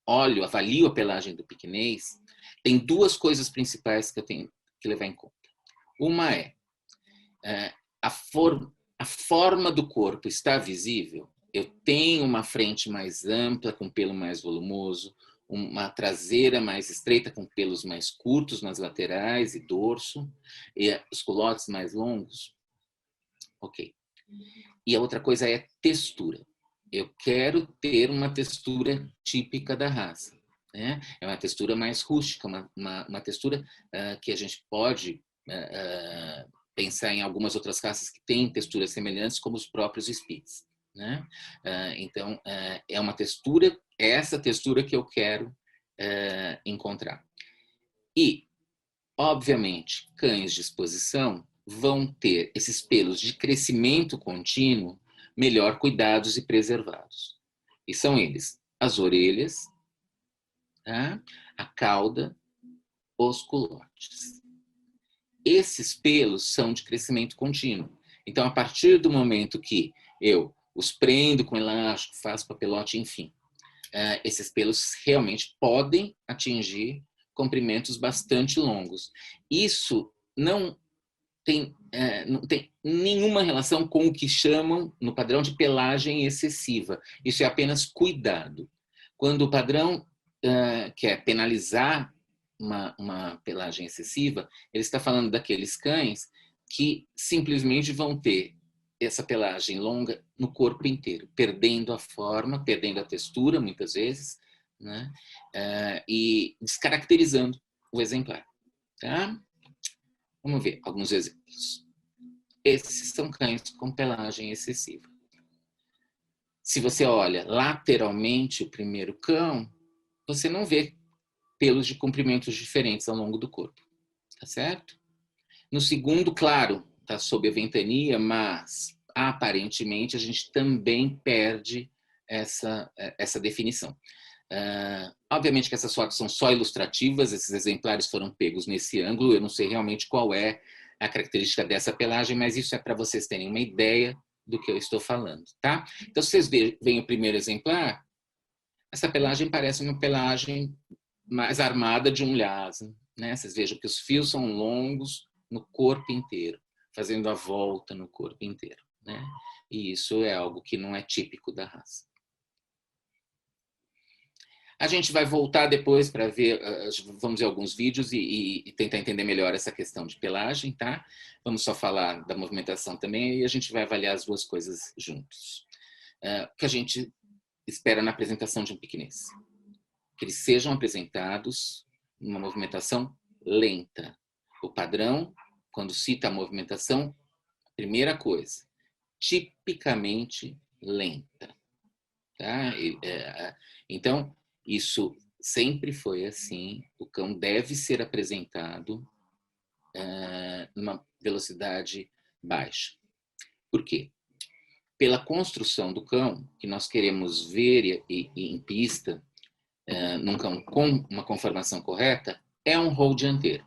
avalio a pelagem do piquinês, tem duas coisas principais que eu tenho que levar em conta. Uma é a forma do corpo está visível. Eu tenho uma frente mais ampla, com pelo mais volumoso, uma traseira mais estreita, com pelos mais curtos nas laterais e dorso, e os culotes mais longos. Ok. E a outra coisa é textura. Eu quero ter uma textura típica da raça, né? É uma textura mais rústica, uma textura que a gente pode pensar em algumas outras raças que têm texturas semelhantes, como os próprios Spitz, né? Então, é uma textura, é essa textura que eu quero encontrar. E, obviamente, cães de exposição vão ter esses pelos de crescimento contínuo melhor cuidados e preservados. E são eles as orelhas, tá? A cauda, os culotes. Esses pelos são de crescimento contínuo. Então, a partir do momento que eu os prendo com elástico, faço papelote, enfim, esses pelos realmente podem atingir comprimentos bastante longos. Isso não tem nenhuma relação com o que chamam no padrão de pelagem excessiva. Isso é apenas cuidado. Quando o padrão quer penalizar uma pelagem excessiva, ele está falando daqueles cães que simplesmente vão ter essa pelagem longa no corpo inteiro, perdendo a forma, perdendo a textura, muitas vezes, né? E descaracterizando o exemplar. Tá? Vamos ver alguns exemplos. Esses são cães com pelagem excessiva. Se você olha lateralmente o primeiro cão, você não vê pelos de comprimentos diferentes ao longo do corpo, tá certo? No segundo, claro, tá sob a ventania, mas aparentemente a gente também perde essa definição. Obviamente que essas fotos são só ilustrativas, esses exemplares foram pegos nesse ângulo, eu não sei realmente qual é a característica dessa pelagem, mas isso é para vocês terem uma ideia do que eu estou falando, tá? Então, se vocês veem o primeiro exemplar, essa pelagem parece uma pelagem mais armada de um Lhasa, né? Vocês vejam que os fios são longos no corpo inteiro, fazendo a volta no corpo inteiro, né? E isso é algo que não é típico da raça. A gente vai voltar depois para ver, vamos ver alguns vídeos e tentar entender melhor essa questão de pelagem, tá? Vamos só falar da movimentação também e a gente vai avaliar as duas coisas juntos. O que a gente espera na apresentação de um piquinês? Que eles sejam apresentados numa movimentação lenta. O padrão, quando cita a movimentação, primeira coisa, tipicamente lenta. Tá? Então, isso sempre foi assim. O cão deve ser apresentado numa velocidade baixa. Por quê? Pela construção do cão, que nós queremos ver em pista, num cão com uma conformação correta, é um roll dianteiro.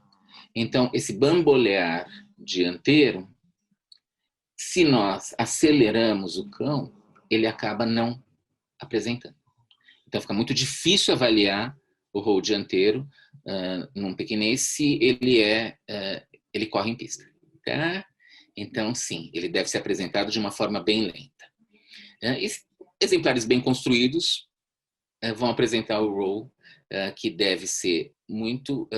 Então, esse bambolear dianteiro, se nós aceleramos o cão, ele acaba não apresentando. Então, fica muito difícil avaliar o roll dianteiro num pequinês se ele corre em pista. Tá? Então, sim, ele deve ser apresentado de uma forma bem lenta. Exemplares bem construídos vão apresentar o roll que deve ser muito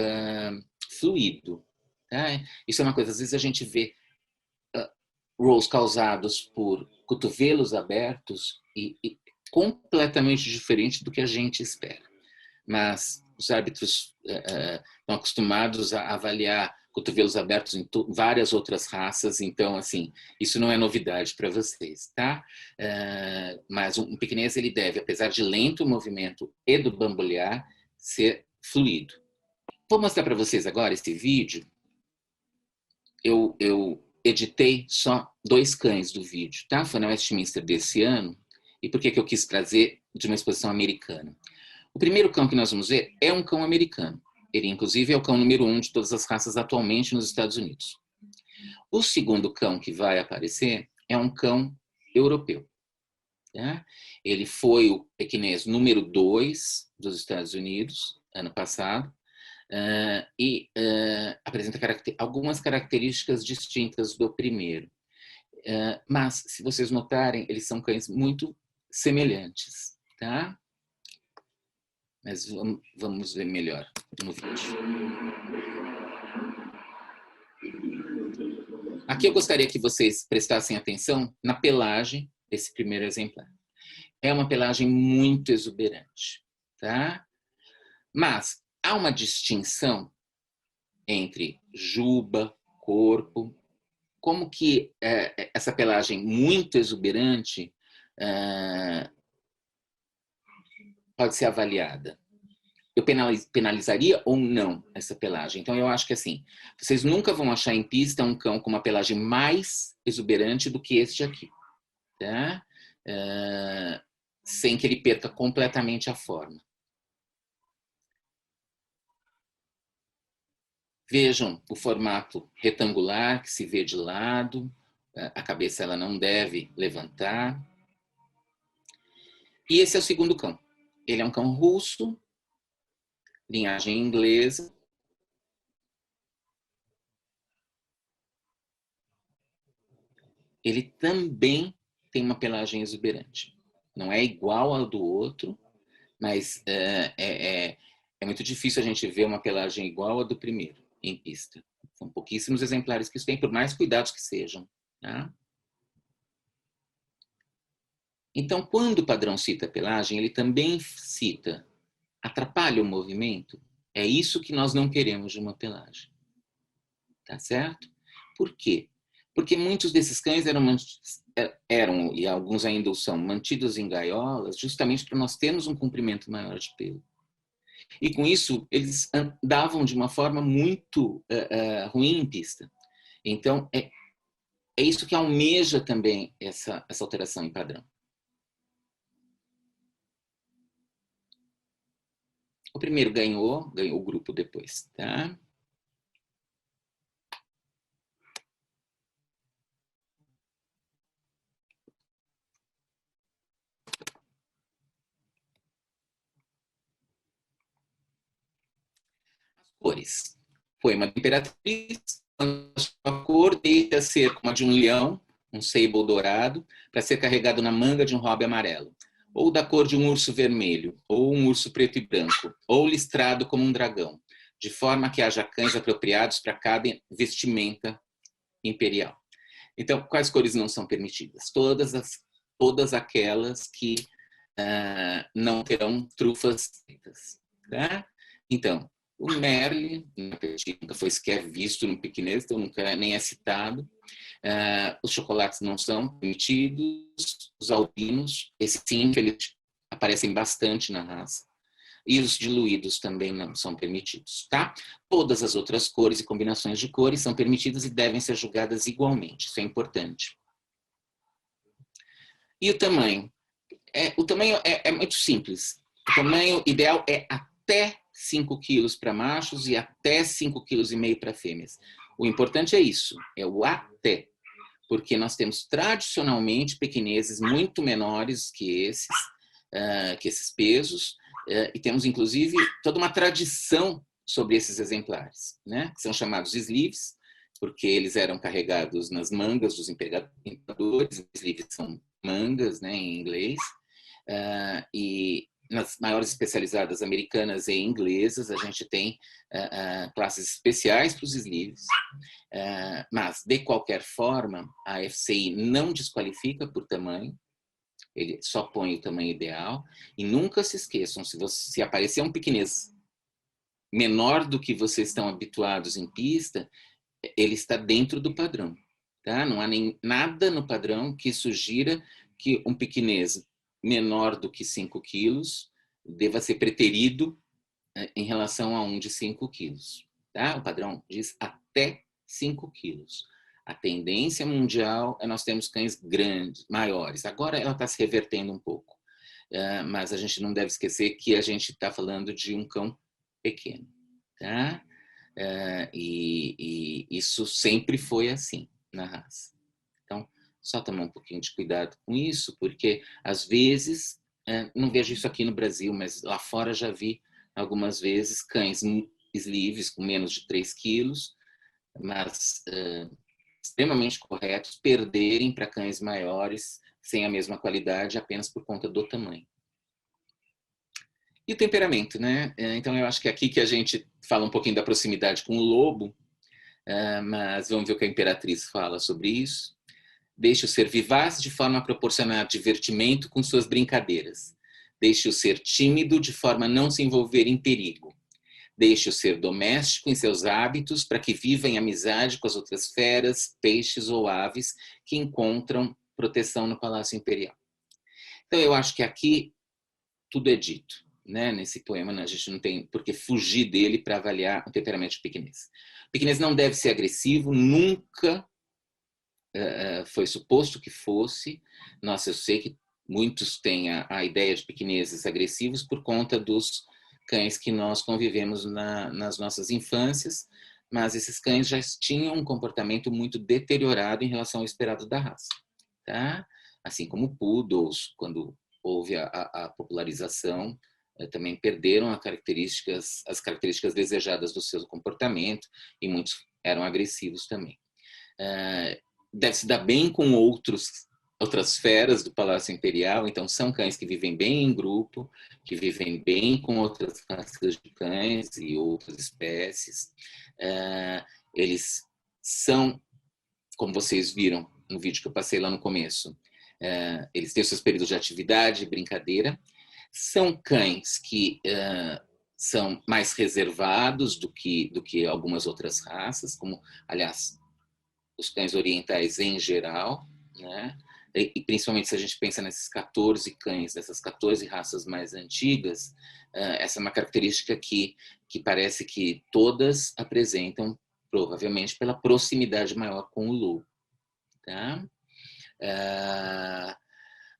fluido. Tá? Isso é uma coisa, às vezes a gente vê rolls causados por cotovelos abertos e completamente diferente do que a gente espera. Mas os árbitros estão acostumados a avaliar cotovelos abertos em várias outras raças, então, assim, isso não é novidade para vocês, tá? Mas um pequinês, ele deve, apesar de lento o movimento e do bambolear, ser fluido. Vou mostrar para vocês agora esse vídeo. Eu editei só 2 cães do vídeo, tá? Foi na Westminster desse ano. E por que que eu quis trazer de uma exposição americana? O primeiro cão que nós vamos ver é um cão americano. Ele, inclusive, é o cão número 1 de todas as raças atualmente nos Estados Unidos. O segundo cão que vai aparecer é um cão europeu. Tá? Ele foi o pequinês número 2 dos Estados Unidos, ano passado, e apresenta algumas características distintas do primeiro. Mas, se vocês notarem, eles são cães muito semelhantes. Tá? Mas vamos ver melhor no vídeo. Aqui eu gostaria que vocês prestassem atenção na pelagem desse primeiro exemplar. É uma pelagem muito exuberante, tá? Mas há uma distinção entre juba, corpo. Como que essa pelagem muito exuberante pode ser avaliada? Eu penalizaria ou não essa pelagem? Então, eu acho que assim, vocês nunca vão achar em pista um cão com uma pelagem mais exuberante do que este aqui, tá? Sem que ele perca completamente a forma. Vejam o formato retangular que se vê de lado, a cabeça ela não deve levantar. E esse é o segundo cão. Ele é um cão russo, linhagem inglesa. Ele também tem uma pelagem exuberante. Não é igual ao do outro, mas é muito difícil a gente ver uma pelagem igual à do primeiro, em pista. São pouquíssimos exemplares que isso tem, por mais cuidados que sejam. Tá? Então, quando o padrão cita pelagem, ele também cita atrapalha o movimento. É isso que nós não queremos de uma pelagem. Tá certo? Por quê? Porque muitos desses cães eram, e alguns ainda o são, mantidos em gaiolas justamente para nós termos um comprimento maior de pelo. E com isso, eles andavam de uma forma muito ruim em pista. Então, é isso que almeja também essa alteração em padrão. O primeiro ganhou o grupo depois, tá? Cores. Foi uma imperatriz, a cor deixa ser como a de um leão, um sable dourado, para ser carregado na manga de um robe amarelo, ou da cor de um urso vermelho, ou um urso preto e branco, ou listrado como um dragão, de forma que haja cães apropriados para cada vestimenta imperial. Então, quais cores não são permitidas? Todas aquelas que não terão trufas feitas. Tá? Então, o Merle nunca foi sequer visto no pequinês, então nunca nem é citado. Os chocolates não são permitidos, os albinos, esses sim, eles aparecem bastante na raça. E os diluídos também não são permitidos, tá? Todas as outras cores e combinações de cores são permitidas e devem ser julgadas igualmente, isso é importante. E o tamanho? O tamanho é muito simples. O tamanho ideal é até 5 quilos para machos e até 5,5 quilos para fêmeas. O importante é isso, é o até. Porque nós temos tradicionalmente pequineses muito menores que esses pesos, e temos inclusive toda uma tradição sobre esses exemplares, né? Que são chamados sleeves, porque eles eram carregados nas mangas dos imperadores. Sleeves são mangas, né, em inglês. E nas maiores especializadas americanas e inglesas, a gente tem classes especiais para os sleeves. Mas, de qualquer forma, a FCI não desqualifica por tamanho, ele só põe o tamanho ideal. E nunca se esqueçam, se aparecer um pequinês menor do que vocês estão habituados em pista, ele está dentro do padrão. Tá? Não há nem nada no padrão que sugira que um pequinês menor do que 5 quilos deva ser preterido em relação a um de 5 quilos. Tá? O padrão diz até 5 quilos. A tendência mundial é nós termos cães grandes, maiores. Agora ela está se revertendo um pouco, mas a gente não deve esquecer que a gente está falando de um cão pequeno, tá? E isso sempre foi assim na raça. Então, só tomar um pouquinho de cuidado com isso, porque às vezes, não vejo isso aqui no Brasil, mas lá fora já vi algumas vezes cães sleeves com menos de 3 quilos, mas extremamente corretos, perderem para cães maiores sem a mesma qualidade apenas por conta do tamanho. E o temperamento, né? Então eu acho que é aqui que a gente fala um pouquinho da proximidade com o lobo, mas vamos ver o que a Imperatriz fala sobre isso. Deixe-o ser vivaz de forma a proporcionar divertimento com suas brincadeiras. Deixe-o ser tímido de forma a não se envolver em perigo. Deixe-o ser doméstico em seus hábitos para que viva em amizade com as outras feras, peixes ou aves que encontram proteção no Palácio Imperial. Então eu acho que aqui tudo é dito, né? Nesse poema, né? A gente não tem por que fugir dele para avaliar o temperamento do pequinês. O pequinês não deve ser agressivo, nunca foi suposto que fosse. Nossa, eu sei que muitos têm a ideia de pequineses agressivos por conta dos cães que nós convivemos nas nossas infâncias, mas esses cães já tinham um comportamento muito deteriorado em relação ao esperado da raça, tá? Assim como poodles, quando houve a popularização, também perderam as características desejadas do seu comportamento e muitos eram agressivos também. Deve se dar bem com outras feras do Palácio Imperial, então são cães que vivem bem em grupo, que vivem bem com outras raças de cães e outras espécies. Eles são, como vocês viram no vídeo que eu passei lá no começo, eles têm os seus períodos de atividade, brincadeira. São cães que são mais reservados do que algumas outras raças, como, aliás, os cães orientais em geral, né? E principalmente se a gente pensa nesses 14 cães, dessas 14 raças mais antigas, essa é uma característica que parece que todas apresentam, provavelmente pela proximidade maior com o lobo. Tá?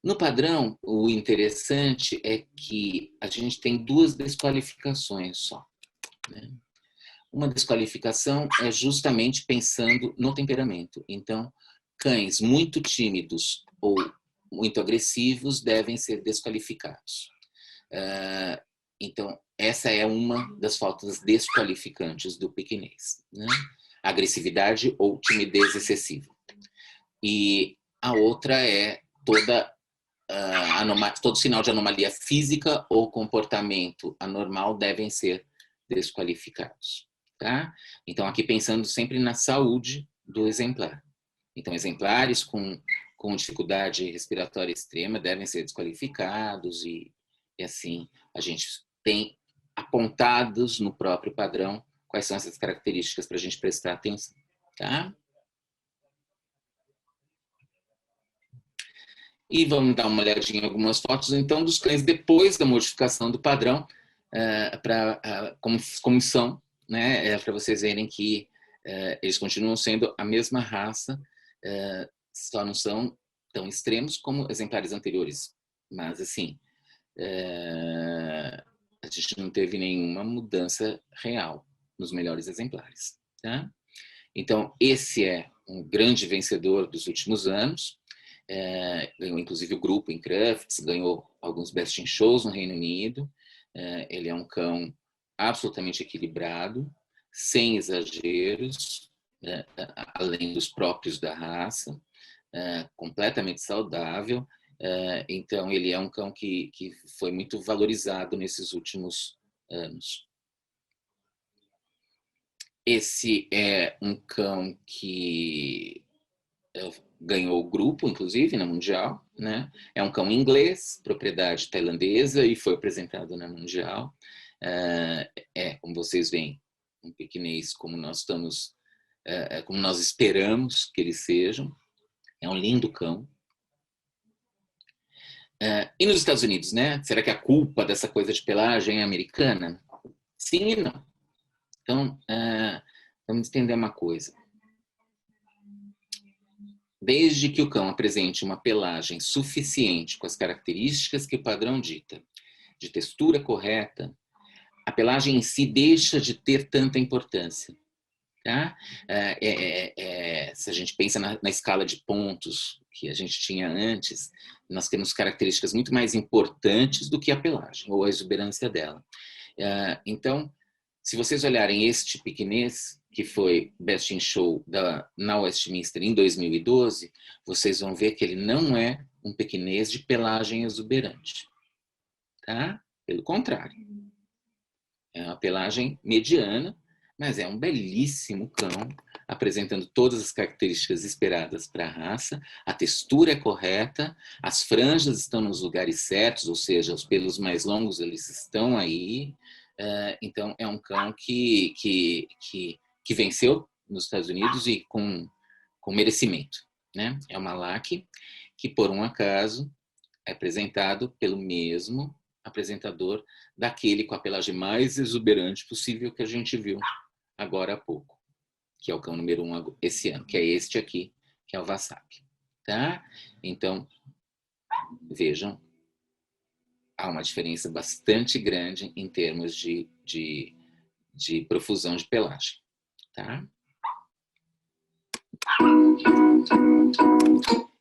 No padrão, o interessante é que a gente tem 2 desqualificações só, né? Uma desqualificação é justamente pensando no temperamento. Então, cães muito tímidos ou muito agressivos devem ser desqualificados. Então, essa é uma das faltas desqualificantes do pequinês, né? Agressividade ou timidez excessiva. E a outra é todo sinal de anomalia física ou comportamento anormal devem ser desqualificados. Tá? Então, aqui pensando sempre na saúde do exemplar. Então, exemplares com dificuldade respiratória extrema devem ser desqualificados e assim, a gente tem apontados no próprio padrão quais são essas características para a gente prestar atenção. Tá? E vamos dar uma olhadinha em algumas fotos, então, dos cães depois da modificação do padrão, como são, né? Para vocês verem que eles continuam sendo a mesma raça, só não são tão extremos como exemplares anteriores. Mas, assim, a gente não teve nenhuma mudança real nos melhores exemplares. Tá? Então, esse é um grande vencedor dos últimos anos. Ganhou inclusive o grupo em Crufts, ganhou alguns Best in Shows no Reino Unido. Ele é um cão absolutamente equilibrado, sem exageros, além dos próprios da raça, completamente saudável. Então, ele é um cão que foi muito valorizado nesses últimos anos. Esse é um cão que ganhou o grupo, inclusive, na Mundial, né? É um cão inglês, propriedade tailandesa, e foi apresentado na Mundial. Como vocês veem, um pequinês como nós estamos, como nós esperamos que eles sejam. É um lindo cão. E nos Estados Unidos, né? Será que a culpa dessa coisa de pelagem é americana? Sim e não. Então, vamos entender uma coisa. desde que o cão apresente uma pelagem suficiente com as características que o padrão dita, de textura correta, a pelagem em si deixa de ter tanta importância. Tá? Se a gente pensa na escala de pontos que a gente tinha antes, nós temos características muito mais importantes do que a pelagem, ou a exuberância dela. Então, se vocês olharem este pequinês, que foi Best in Show na Westminster em 2012, vocês vão ver que ele não é um pequinês de pelagem exuberante. Tá? Pelo contrário. É uma pelagem mediana, mas é um belíssimo cão, apresentando todas as características esperadas para a raça, a textura é correta, as franjas estão nos lugares certos, ou seja, os pelos mais longos eles estão aí. Então, é um cão que venceu nos Estados Unidos e com merecimento. Né? É uma Lhasa que, por um acaso, é apresentado pelo mesmo apresentador daquele com a pelagem mais exuberante possível que a gente viu agora há pouco, que é o cão número 1 esse ano, que é este aqui, que é o Wasabi. Tá? Então, vejam, há uma diferença bastante grande em termos de profusão de pelagem. Tá?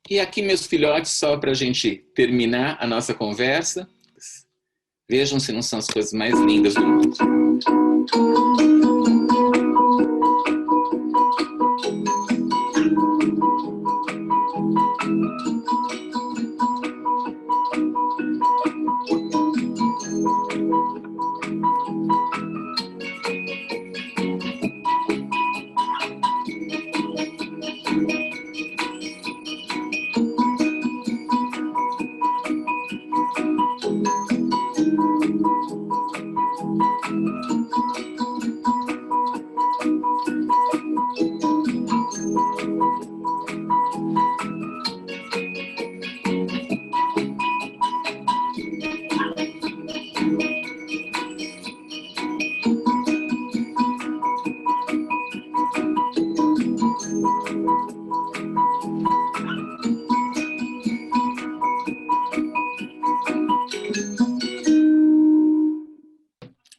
E aqui, meus filhotes, só para a gente terminar a nossa conversa, vejam se não são as coisas mais lindas do mundo.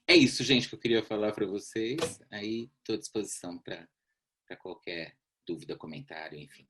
É isso, gente, que eu queria falar para vocês. Aí estou à disposição para qualquer dúvida, comentário, enfim.